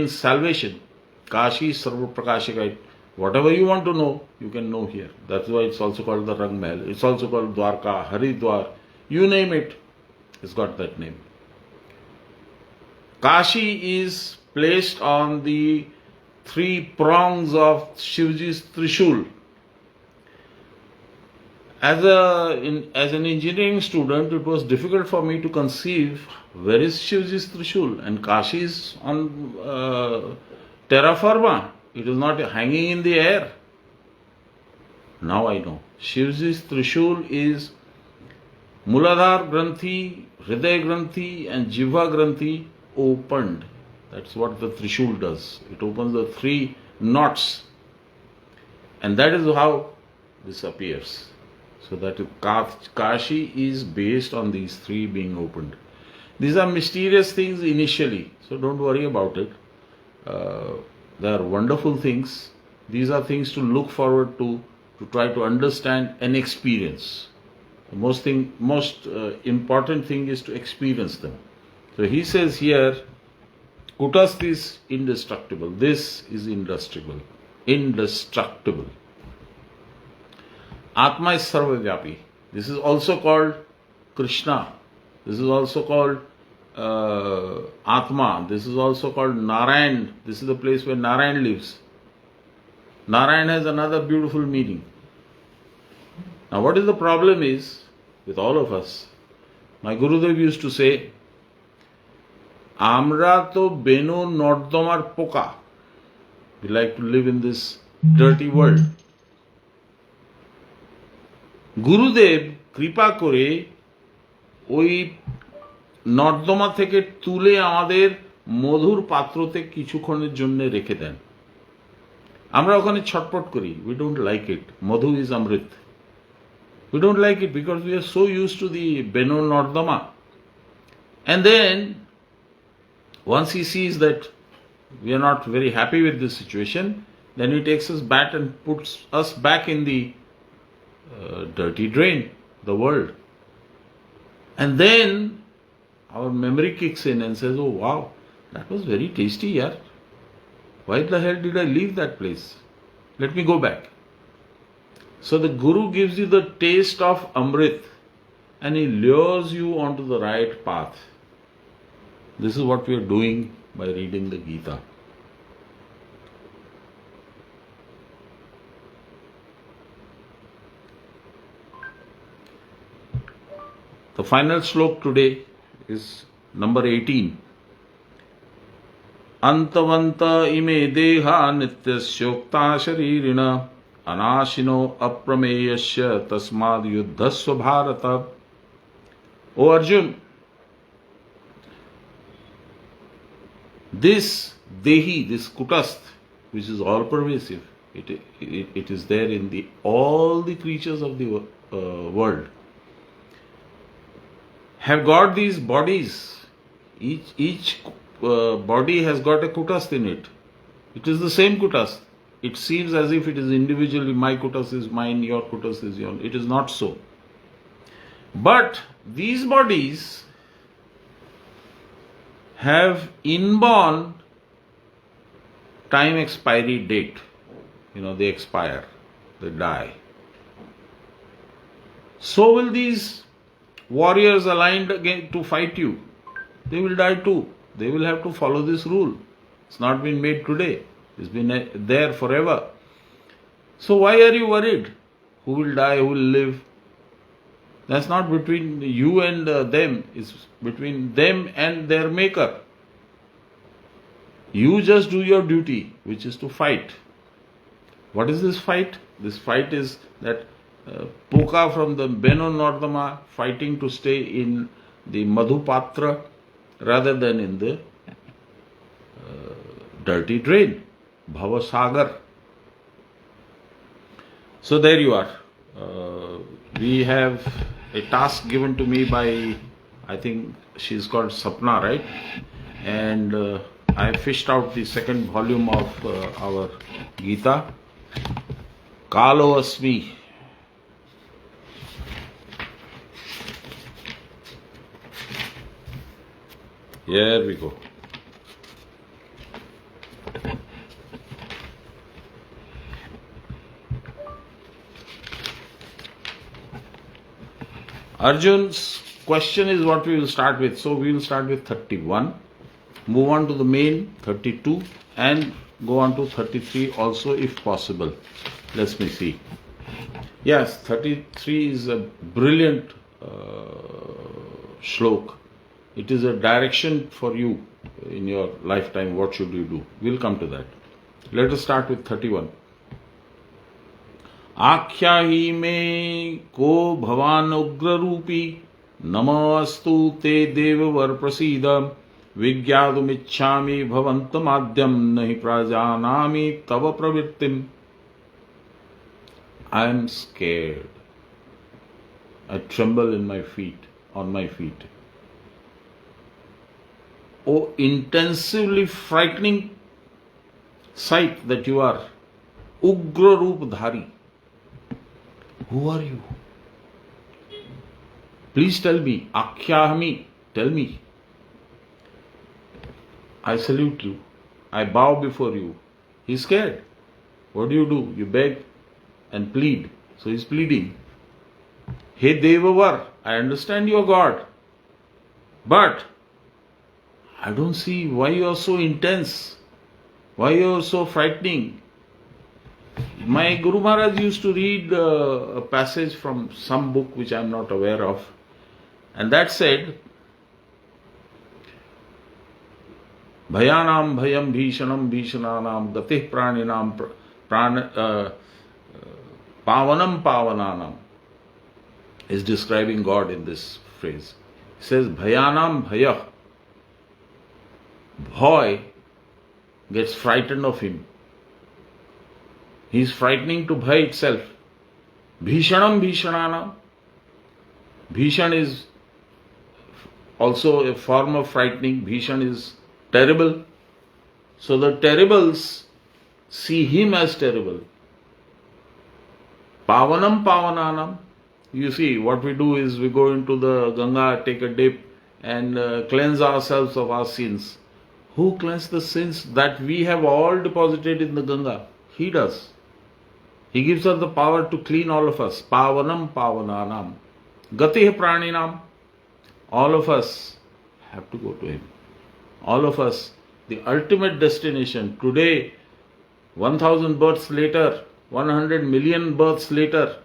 salvation. Kashi Sarva Prakashika. Whatever you want to know, you can know here. That's why it's also called the Rang Mahal. It's also called Dwarka, Haridwar. You name it, it's got that name. Kashi is placed on the 3 prongs of Shivji's Trishul. As an engineering student, it was difficult for me to conceive where is Shivji's Trishul, and Kashi is on terra firma. It is not hanging in the air. Now I know. Shivji's Trishul is Muladhar Granthi, Hriday Granthi and Jivha Granthi opened. That's what the Trishul does. It opens the 3 knots. And that is how this appears. So that Kashi is based on these 3 being opened. These are mysterious things initially, so don't worry about it. They are wonderful things. These are things to look forward to try to understand and experience. The most important thing is to experience them. So he says here, Kutast is indestructible. This is indestructible. Indestructible. Atma is Sarvavyapi. This is also called Krishna. This is also called Atma. This is also called Narayan. This is the place where Narayan lives. Narayan has another beautiful meaning. Now what is the problem is with all of us? My Gurudev used to say, Amra to beno nordamar poka. We like to live in this dirty world. গুরুদেব কৃপা করে ওই নর্দমা থেকে তুলে আমাদের মধুর পাত্রতে কিছুক্ষণের জন্য রেখে দেন। আমরা ওখানে ছটপট করি। We don't like it. Madhu is Amrit. We don't like it because we are so used to the Beno Nordama. And then, once he sees that we are not very happy with this situation, then he takes us back and puts us back in the dirty drain, the world. And then our memory kicks in and says, oh wow, that was very tasty, yaar. Why the hell did I leave that place? Let me go back. So the Guru gives you the taste of Amrit and he lures you onto the right path. This is what we are doing by reading the Gita. The final slok today is number 18. Antavanta ime deha nityasyokta sharirina anashino aprameyasya tasmad yuddhasva bharata. O Arjun, this dehi, this kutast, which is all pervasive, it is there in all the creatures of the world, have got these bodies. Each body has got a kutastha in it. It is the same kutastha. It seems as if it is individually, my kutastha is mine, your kutastha is yours. It is not so. But these bodies have inborn time expiry date. They expire, they die. So will these warriors aligned again to fight you. They will die too. They will have to follow this rule. It's not been made today. It's been there forever. So why are you worried? Who will die, who will live? That's not between you and them. It's between them and their maker. You just do your duty, which is to fight. What is this fight? This fight is that Poka from the Beno Nordama fighting to stay in the Madhupatra rather than in the dirty drain, Bhavasagar. So there you are. We have a task given to me by, I think she's called Sapna, right? And I fished out the second volume of our Gita, Kalo Asmi. Here we go. Arjun's question is what we will start with. So we will start with 31, move on to the main 32 and go on to 33 also if possible. Let me see. Yes, 33 is a brilliant shlok. It is a direction for you in your lifetime. What should you do? We'll come to that. Let us start with 31. आख्याहि मे को भवान उग्र रूपी नमस्तु ते देववर प्रसीद विज्ञातुमिच्छामि भवन्तमाद्यं नहि प्रजानामि तव प्रवृत्तिम्. I am scared. I tremble in my feet, on my feet. Oh, intensively frightening sight that you are. Ugra Roop Dhari. Who are you? Please tell me. Akhyahami. Tell me. I salute you. I bow before you. He's scared. What do? You beg and plead. So he's pleading. Hey Devavar, I understand you are God. But I don't see why you are so intense. Why you are so frightening. My Guru Maharaj used to read a passage from some book which I am not aware of, and that said, Bhayanam bhayam bhishanam bhishananam gatih praninam pavanam pavananam is describing God in this phrase. He says, Bhayanam bhaya, boy gets frightened of him. He is frightening to Bhai itself. Bhishanam Bhishananam. Bhishan is also a form of frightening. Bhishan is terrible. So the terribles see him as terrible. Pavanam Pavananam. You see, what we do is we go into the Ganga, take a dip and cleanse ourselves of our sins. Who cleansed the sins that we have all deposited in the Ganga? He does. He gives us the power to clean all of us. Pavanam Pavananam. Gatih Praninam. All of us have to go to Him. All of us, the ultimate destination. Today, 1000 births later, 100 million births later,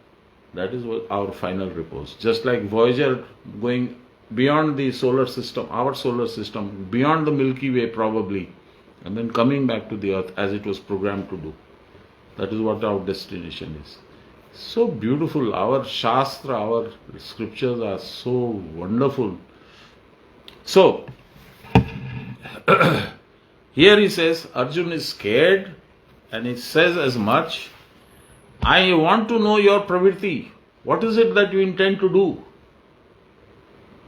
that is our final repose. Just like Voyager going beyond the solar system, our solar system, beyond the Milky Way probably, and then coming back to the earth as it was programmed to do. That is what our destination is. So beautiful. Our Shastra, our scriptures are so wonderful. So, here he says, Arjun is scared and he says as much, I want to know your pravritti. What is it that you intend to do?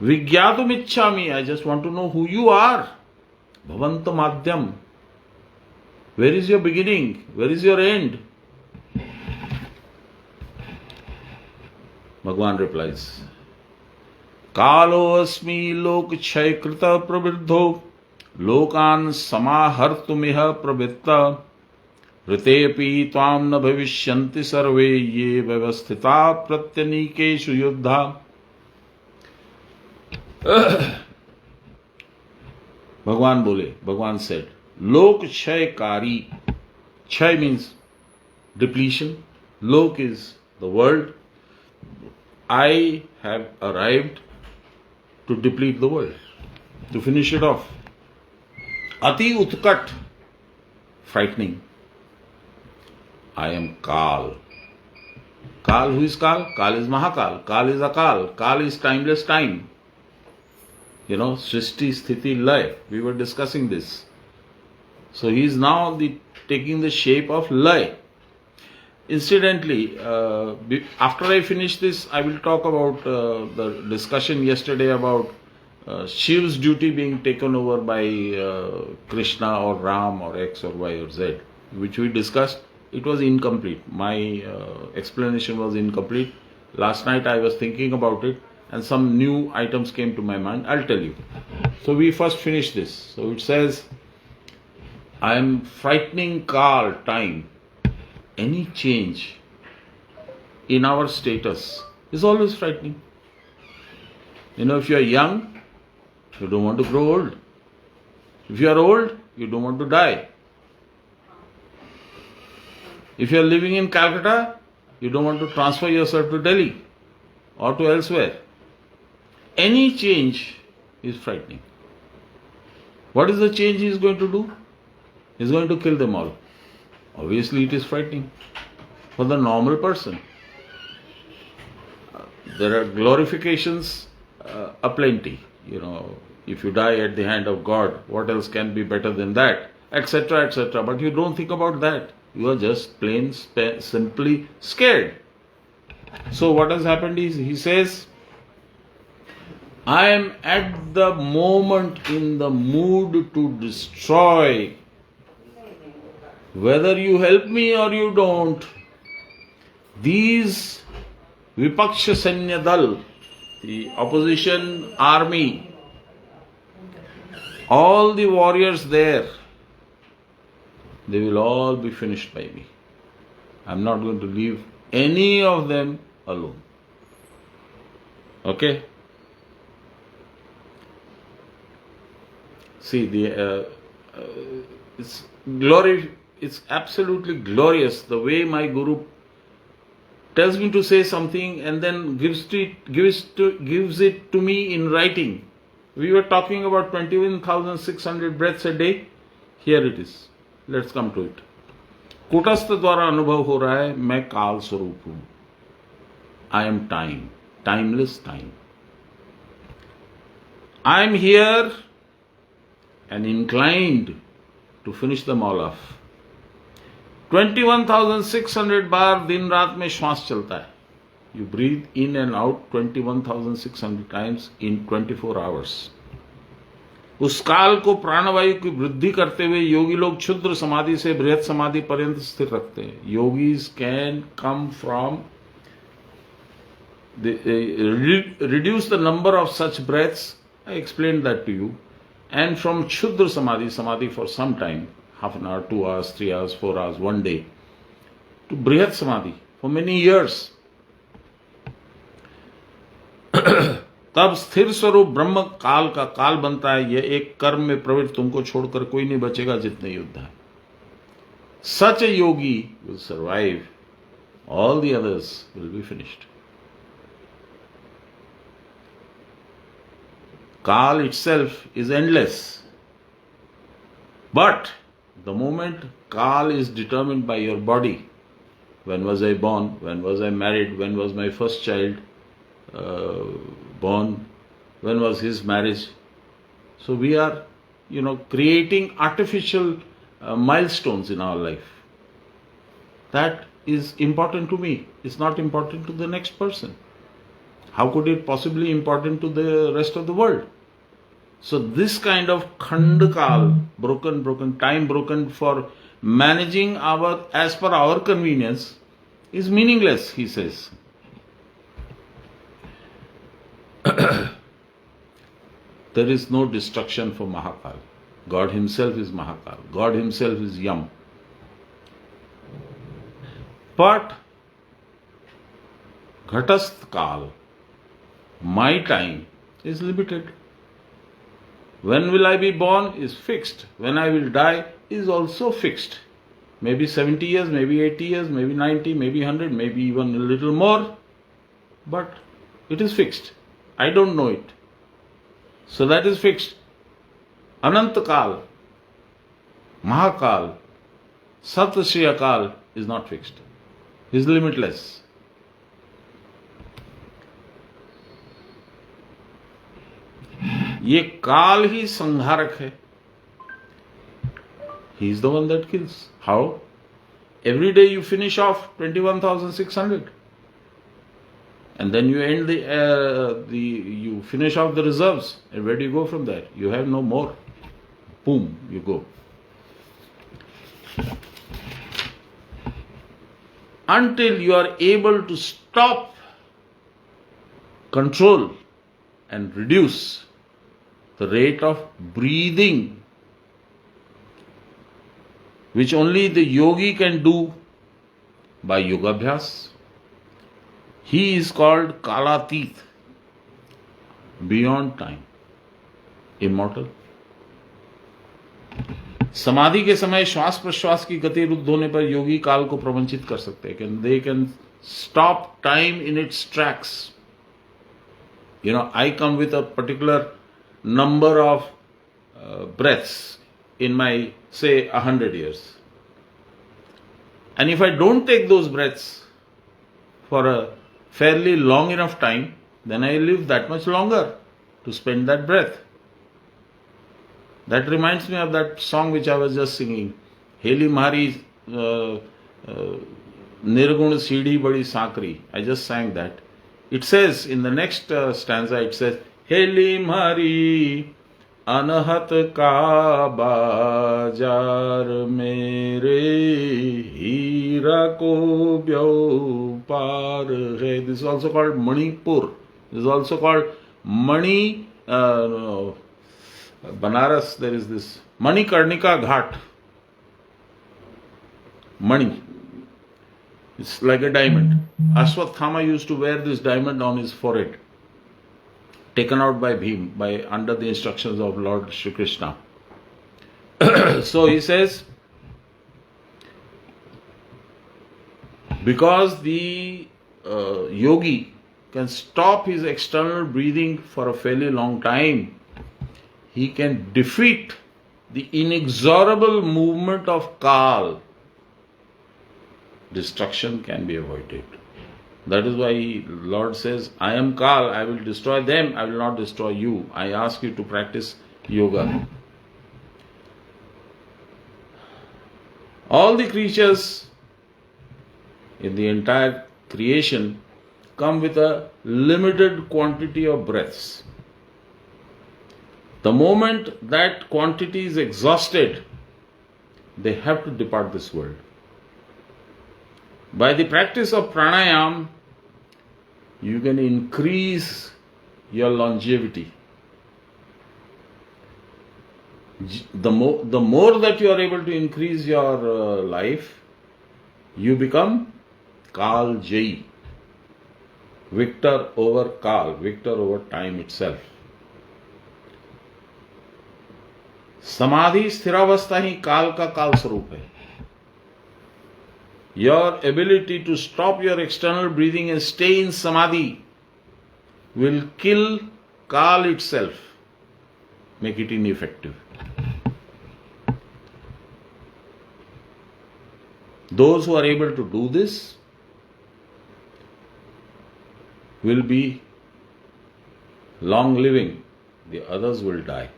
Vigyatum ichchami. I just want to know who you are. Bhavanta madhyam. Where is your beginning? Where is your end? Bhagwan replies, Kalo asmi lok kshay krita praviddho lokan samahartumiha pravitta ritepi tvam na bhavishyanti sarve ye vyavasthita pratyanikeshu yuddha. Bhagwan said, Lok kshay kari. Kshay means depletion. Lok is the world. I have arrived to deplete the world, to finish it off. Ati utkat, frightening. I am Kal. Kal, who is Kal? Kal is Mahakal. Kal is Akal. Kal is timeless time. Srishti, Sthiti, Lay. We were discussing this. So he is now taking the shape of Lay. Incidentally, after I finish this, I will talk about the discussion yesterday about Shiv's duty being taken over by Krishna or Ram or X or Y or Z, which we discussed. It was incomplete. My explanation was incomplete. Last night I was thinking about it and some new items came to my mind. I'll tell you. So we first finish this. So it says, I am frightening Kal, time. Any change in our status is always frightening. If you are young, you don't want to grow old. If you are old, you don't want to die. If you are living in Calcutta, you don't want to transfer yourself to Delhi or to elsewhere. Any change is frightening. What is the change he is going to do? He is going to kill them all. Obviously, it is frightening for the normal person. There are glorifications aplenty. If you die at the hand of God, what else can be better than that? Etc., etc. But you don't think about that. You are just plain, simply scared. So what has happened is, he says, I am at the moment in the mood to destroy. Whether you help me or you don't, these Vipaksha Sanya Dal, the opposition army, all the warriors there, they will all be finished by me. I am not going to leave any of them alone. Okay? See, it's glory. It's absolutely glorious the way my Guru tells me to say something and then gives it to me in writing. We were talking about 21,600 breaths a day. Here it is. Let's come to it. कूटस्थ द्वारा अनुभव हो रहा है मैं काल स्वरूप हूं. I am time, timeless time. I am here and inclined to finish them all off. 21,600 बार दिन रात में श्वास चलता है. You breathe in and out 21,600 times in 24 hours. उस काल को प्राणवायु की वृद्धि करते हुए योगी लोग क्षुद्र समाधि से बृहत समाधि पर्यंत स्थिर रखते हैं. Yogis can come from reduce the number of such breaths. I explained that to you. And from Kshudra Samadhi for some time, half an hour, 2 hours, 3 hours, 4 hours, 1 day, to Brihat Samadhi for many years. तब स्थिर स्वरूप ब्रह्म काल का काल बनता है. यह एक कर्म में प्रवृत्त तुमको छोड़कर कोई नहीं बचेगा जितने युद्ध है. Such a yogi will survive. All the others will be finished. Kal itself is endless. But the moment Kal is determined by your body, when was I born, when was I married, when was my first child born, when was his marriage. So we are, creating artificial milestones in our life. That is important to me. It's not important to the next person. How could it possibly be important to the rest of the world? So this kind of khandakal, broken, time broken for managing as per our convenience is meaningless, he says. There is no destruction for Mahakal. God himself is Mahakal. God himself is Yam. But Ghatastha Kal, my time, is limited. When will I be born is fixed. When I will die is also fixed. Maybe 70 years, maybe 80 years, maybe 90, maybe 100, maybe even a little more. But it is fixed. I don't know it. So that is fixed. Anantakal, Mahakal, Satashriyakal is not fixed. It is limitless. ये काल ही संहारक है. He is the one that kills. How? Every day you finish off 21,600. And then you end you finish off the reserves. And where do you go from there? You have no more. Boom, you go. Until you are able to stop, control, and reduce the rate of breathing, which only the yogi can do by yogabhyas. He is called Kalatit, beyond time, immortal. समाधि के समय श्वास प्रश्वास की गति रुद्ध होने पर योगी काल को प्रवंचित कर सकते हैं. They can stop time in its tracks. I come with a particular number of breaths in my, say, 100 years. And if I don't take those breaths for a fairly long enough time, then I live that much longer to spend that breath. That reminds me of that song which I was just singing. Heli Mahari Nirgun Sidi Badi Sakri. I just sang that. It says in the next stanza, it says, Heli Mahari Anahat ka bajar mere hira ko byo par hai. This is also called Manipur. This is also called Mani. Banaras, there is this Manikarnika Ghat. Mani. It's like a diamond. Ashwathama used to wear this diamond on his forehead, taken out by Bhim, under the instructions of Lord Shri Krishna. So he says, because the yogi can stop his external breathing for a fairly long time, he can defeat the inexorable movement of Kal. Destruction can be avoided. That is why Lord says, I am Kal, I will destroy them, I will not destroy you. I ask you to practice yoga. All the creatures in the entire creation come with a limited quantity of breaths. The moment that quantity is exhausted, they have to depart this world. By the practice of pranayam, you can increase your longevity. The more that you are able to increase your life, you become Kal Jayi, victor over Kal, victor over time itself. समाधि स्थिरावस्था ही काल का काल स्वरूप है. Your ability to stop your external breathing and stay in samadhi will kill Kal itself, make it ineffective. Those who are able to do this will be long living, the others will die.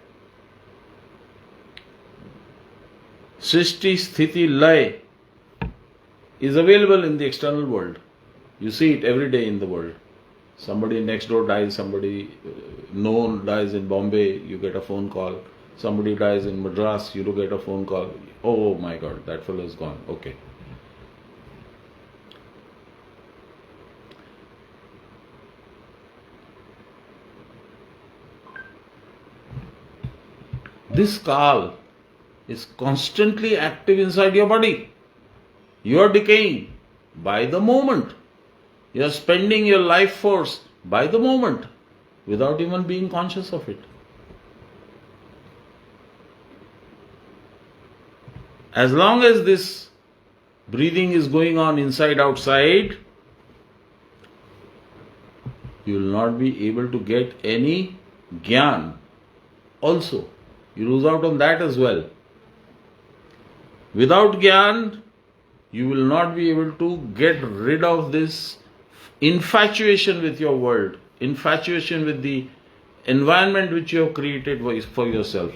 Srishti, Sthiti, Lay is available in the external world. You see it every day in the world. Somebody next door dies, somebody known dies in Bombay, you get a phone call. Somebody dies in Madras, you do get a phone call. Oh my God, that fellow is gone. Okay. This Kal is constantly active inside your body. You are decaying by the moment. You are spending your life force by the moment without even being conscious of it. As long as this breathing is going on inside outside, you will not be able to get any jnana. Also, you lose out on that as well. Without jnana, you will not be able to get rid of this infatuation with your world, infatuation with the environment which you have created for yourself.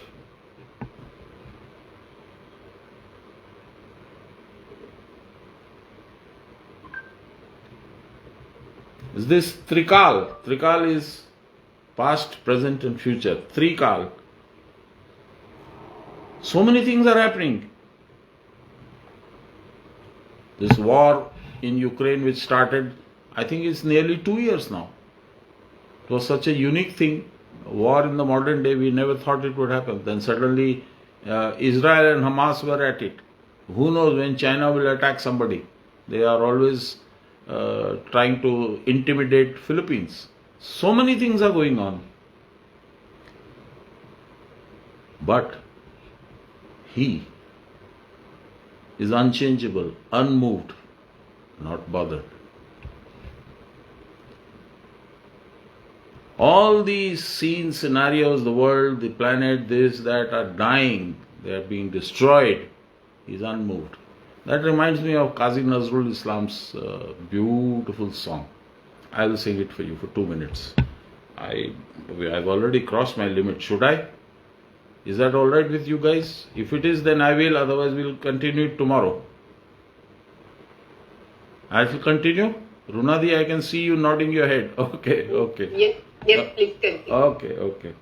Is this Trikal? Trikal is past, present and future. Trikal. So many things are happening. This war in Ukraine which started, I think it's nearly 2 years now. It was such a unique thing. War in the modern day, we never thought it would happen. Then suddenly Israel and Hamas were at it. Who knows when China will attack somebody? They are always trying to intimidate Philippines. So many things are going on. But he is unchangeable, unmoved, not bothered. All these scenes, scenarios, the world, the planet, this, that are dying, they are being destroyed. He is unmoved. That reminds me of Qazi Nazrul Islam's beautiful song. I will sing it for you for 2 minutes. I've already crossed my limit. Should I? Is that all right with you guys? If it is, then I will. Otherwise, we'll continue it tomorrow. I will continue. Runadi, I can see you nodding your head. Okay, okay. Yes, please continue. Okay.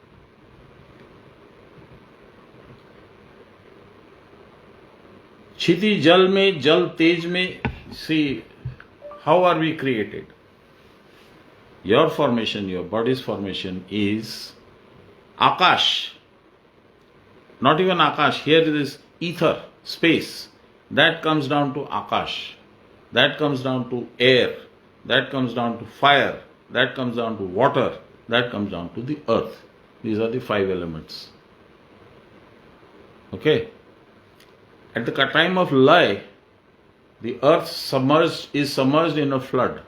Chiti jal mein, jal tej mein. See, how are we created? Your formation, your body's formation is Akash. Not even Akash. Here it is ether, space. That comes down to Akash. That comes down to air. That comes down to fire. That comes down to water. That comes down to the earth. These are the 5 elements. Okay. At the time of Lay, the earth is submerged in a flood.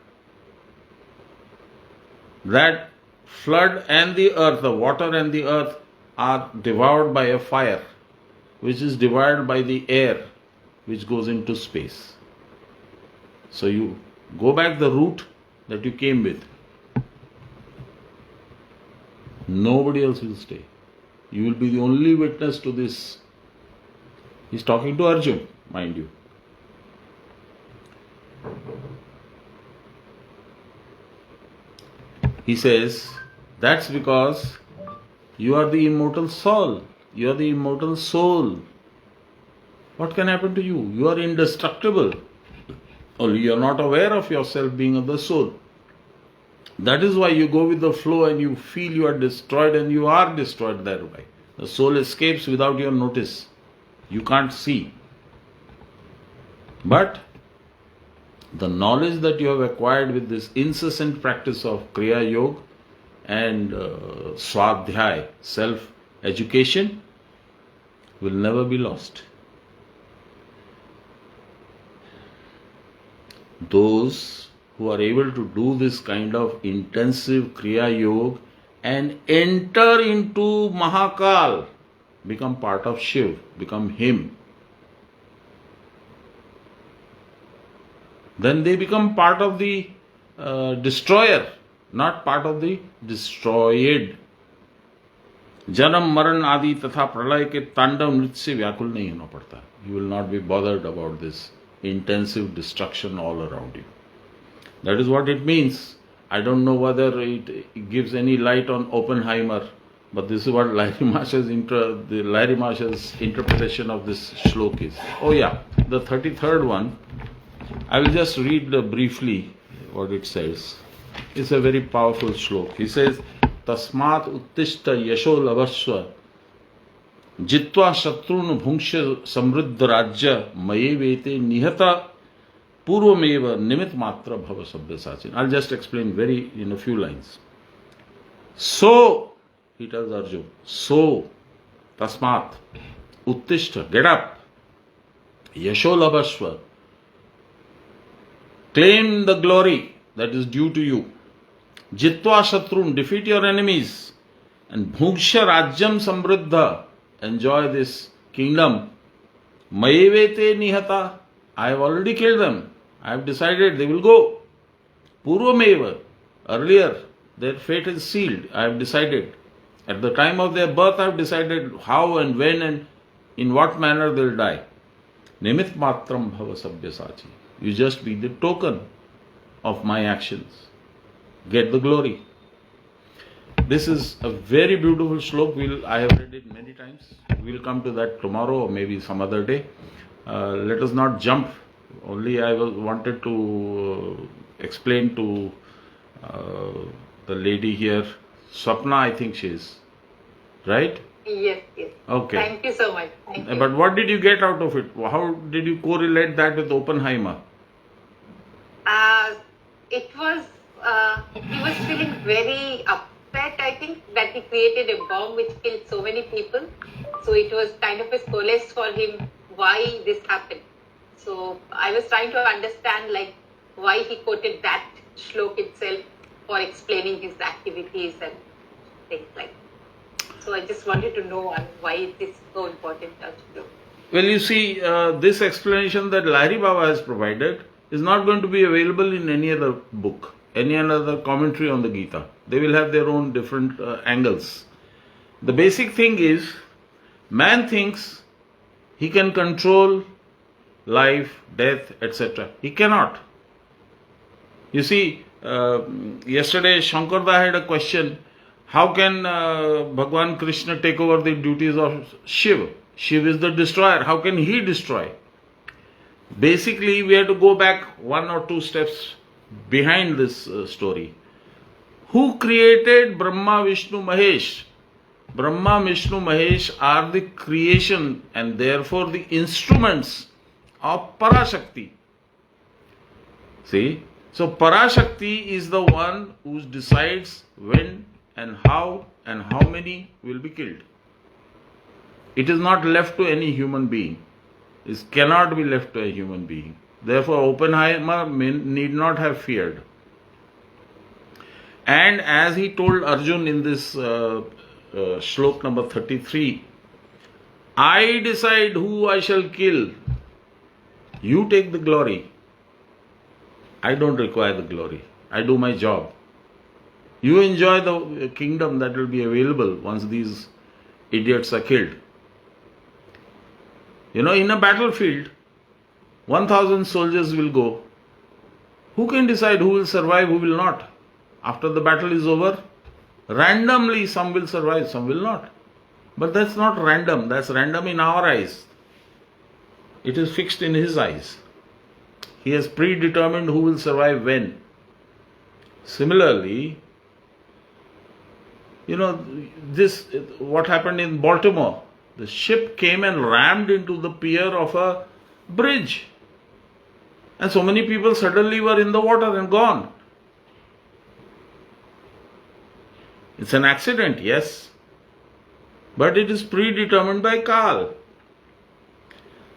That flood and the earth, the water and the earth, are devoured by a fire, which is devoured by the air, which goes into space. So you go back the route that you came with. Nobody else will stay. You will be the only witness to this. He's talking to Arjun, mind you. He says, that's because you are the immortal soul. You are the immortal soul. What can happen to you? You are indestructible. Only you are not aware of yourself being of the soul. That is why you go with the flow and you feel you are destroyed, and you are destroyed thereby. The soul escapes without your notice. You can't see. But the knowledge that you have acquired with this incessant practice of Kriya Yoga and Swadhyay, self-education, will never be lost. Those who are able to do this kind of intensive Kriya Yoga and enter into Mahakal, become part of Shiv, become him. Then they become part of the destroyer, not part of the destroyed. Janam, Maran, Adi तथा प्रलय के तांडव नृत्य से व्याकुल नहीं होना पड़ता. You will not be bothered about this intensive destruction all around you. That is what it means. I don't know whether it gives any light on Oppenheimer, but this is what Lahiri Mahashay's interpretation of this shlok is. Oh yeah, the 33rd one, I will just read briefly what it says. It's a very powerful shlok. He says, Tasmat uttishta yasho lavasva jitva shatrun bhungshya samruddha rajya maye vete nihata purvameva nimit matra bhava sabhyasachin. I'll just explain in a few lines. So, he tells Arjun, so, tasmat, uttishta, get up, yasho lavasva, claim the glory that is due to you. Jitva shatrun, defeat your enemies. And bhungsha rajyam samruddha, enjoy this kingdom. Mayevete nihata, I have already killed them. I have decided they will go. Purvameva, earlier their fate is sealed. I have decided. At the time of their birth, I have decided how and when and in what manner they will die. Nimit matram bhava sabhyasachi. You just be the token of my actions. Get the glory. This is a very beautiful shlok. I have read it many times. We'll come to that tomorrow or maybe some other day. Let us not jump. Only I wanted to explain to the lady here, Swapna, I think she is. Right? Yes. Okay. Thank you so much. Thank you. But what did you get out of it? How did you correlate that with Oppenheimer? He was feeling very upset, I think, that he created a bomb which killed so many people. So it was kind of a solace for him why this happened. So I was trying to understand why he quoted that shlok itself for explaining his activities and things like that. So I just wanted to know why it is so important. Well, you see, this explanation that Lahiri Baba has provided is not going to be available in any other book, any other commentary on the Gita. They will have their own different angles. The basic thing is, man thinks he can control life, death, etc. He cannot. You see, yesterday Shankarda had a question, how can Bhagwan Krishna take over the duties of Shiva? Shiva is the destroyer. How can he destroy? Basically, we have to go back one or two steps behind this story. Who created Brahma, Vishnu, Mahesh? Brahma, Vishnu, Mahesh are the creation and therefore the instruments of Parashakti. See? So Parashakti is the one who decides when and how many will be killed. It is not left to any human being. It cannot be left to a human being. Therefore, Oppenheimer need not have feared. And as he told Arjun in this shlok number 33, I decide who I shall kill. You take the glory. I don't require the glory. I do my job. You enjoy the kingdom that will be available once these idiots are killed. You know, in a battlefield, 1,000 soldiers will go. Who can decide who will survive, who will not? After the battle is over, randomly some will survive, some will not. But that's not random, that's random in our eyes. It is fixed in his eyes. He has predetermined who will survive when. Similarly, you know, what happened in Baltimore? The ship came and rammed into the pier of a bridge. And so many people suddenly were in the water and gone. It's an accident, yes. But it is predetermined by Kal.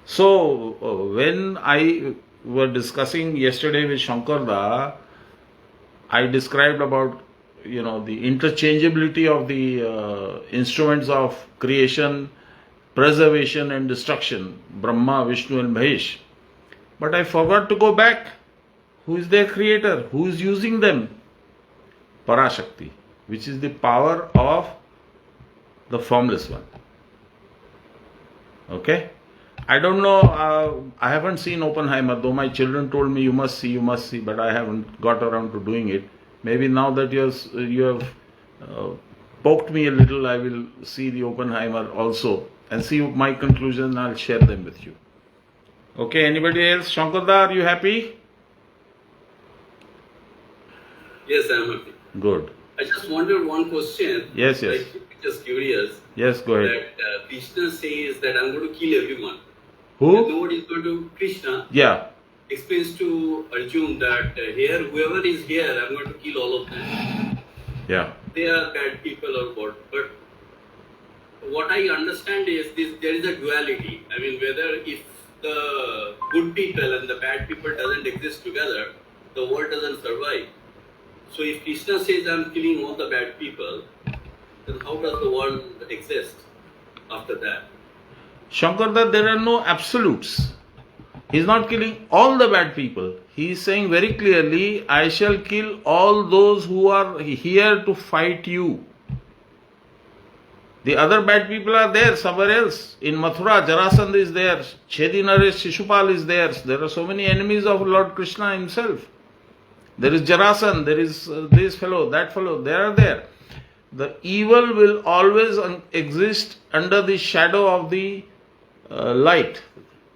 So, when I were discussing yesterday with Shankarda, I described about, the interchangeability of the instruments of creation, preservation and destruction, Brahma, Vishnu and Mahesh. But I forgot to go back. Who is their creator? Who is using them? Parashakti, which is the power of the formless one. Okay? I don't know, I haven't seen Oppenheimer, though my children told me you must see, but I haven't got around to doing it. Maybe now that you have poked me a little, I will see the Oppenheimer also and see my conclusion. I'll share them with you. Okay, anybody else? Shankarda, are you happy? Yes, I am happy. Good. I just wanted one question. Yes. Like, just curious. Yes, go ahead. That Krishna says that I'm going to kill everyone. Who? And nobody is going to. Krishna Yeah. explains to Arjun that here, whoever is here, I'm going to kill all of them. Yeah. They are bad people or what. But what I understand is there is a duality. I mean, whether if the good people and the bad people doesn't exist together, the world doesn't survive. So if Krishna says I'm killing all the bad people, then how does the world exist after that? Shankarda, there are no absolutes. He's not killing all the bad people. He is saying very clearly, I shall kill all those who are here to fight you. The other bad people are there somewhere else. In Mathura, Jarasandha is there. Chedi Naresh Shishupal is there. There are so many enemies of Lord Krishna himself. There is Jarasandha, there is this fellow, that fellow, they are there. The evil will always exist under the shadow of the light.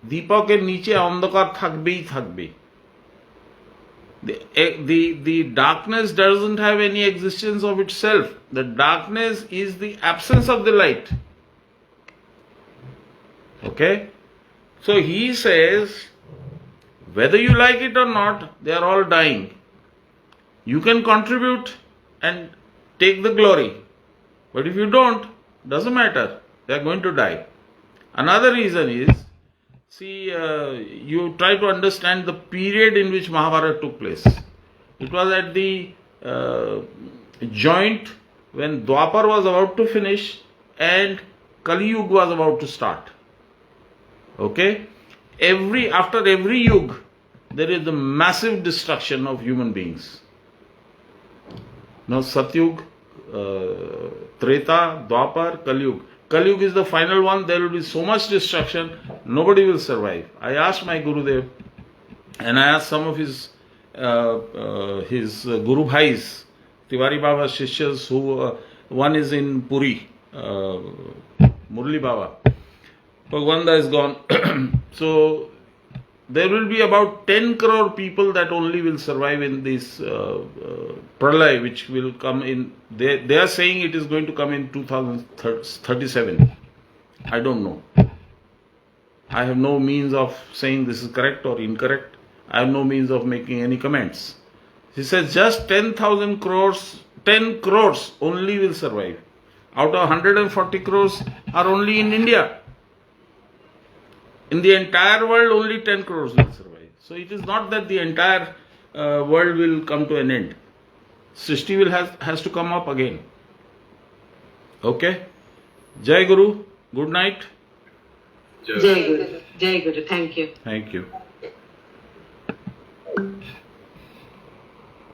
Deepaker niche andhakar thakbei thakbe. The darkness doesn't have any existence of itself. The darkness is the absence of the light. Okay? So he says, whether you like it or not, they are all dying. You can contribute and take the glory. But if you don't, doesn't matter. They are going to die. Another reason is, see, you try to understand the period in which Mahabharata took place. It was at the joint when Dwapar was about to finish and Kali Yuga was about to start. Okay? After every Yuga, there is the massive destruction of human beings. Now Satyug, Treta, Dwapar, Kali Yuga. Kali Yuga is the final one. There will be so much destruction, nobody will survive. I asked my Gurudev and I asked some of his Guru Bhais, Tiwari Baba's Shishyas, who one is in Puri, Murli Baba. Bhagwanda is gone. So there will be about 10 crore people that only will survive in this pralay, which will come in. They are saying it is going to come in 2037. I don't know. I have no means of saying this is correct or incorrect. I have no means of making any comments. He says just 10,000 crores, 10 crores only will survive. Out of 140 crores are only in India. In the entire world, only 10 crores will survive. So it is not that the entire world will come to an end. Srishti has to come up again. Okay? Jai Guru. Good night. Just Jai Guru. Jai Guru. Thank you. Thank you.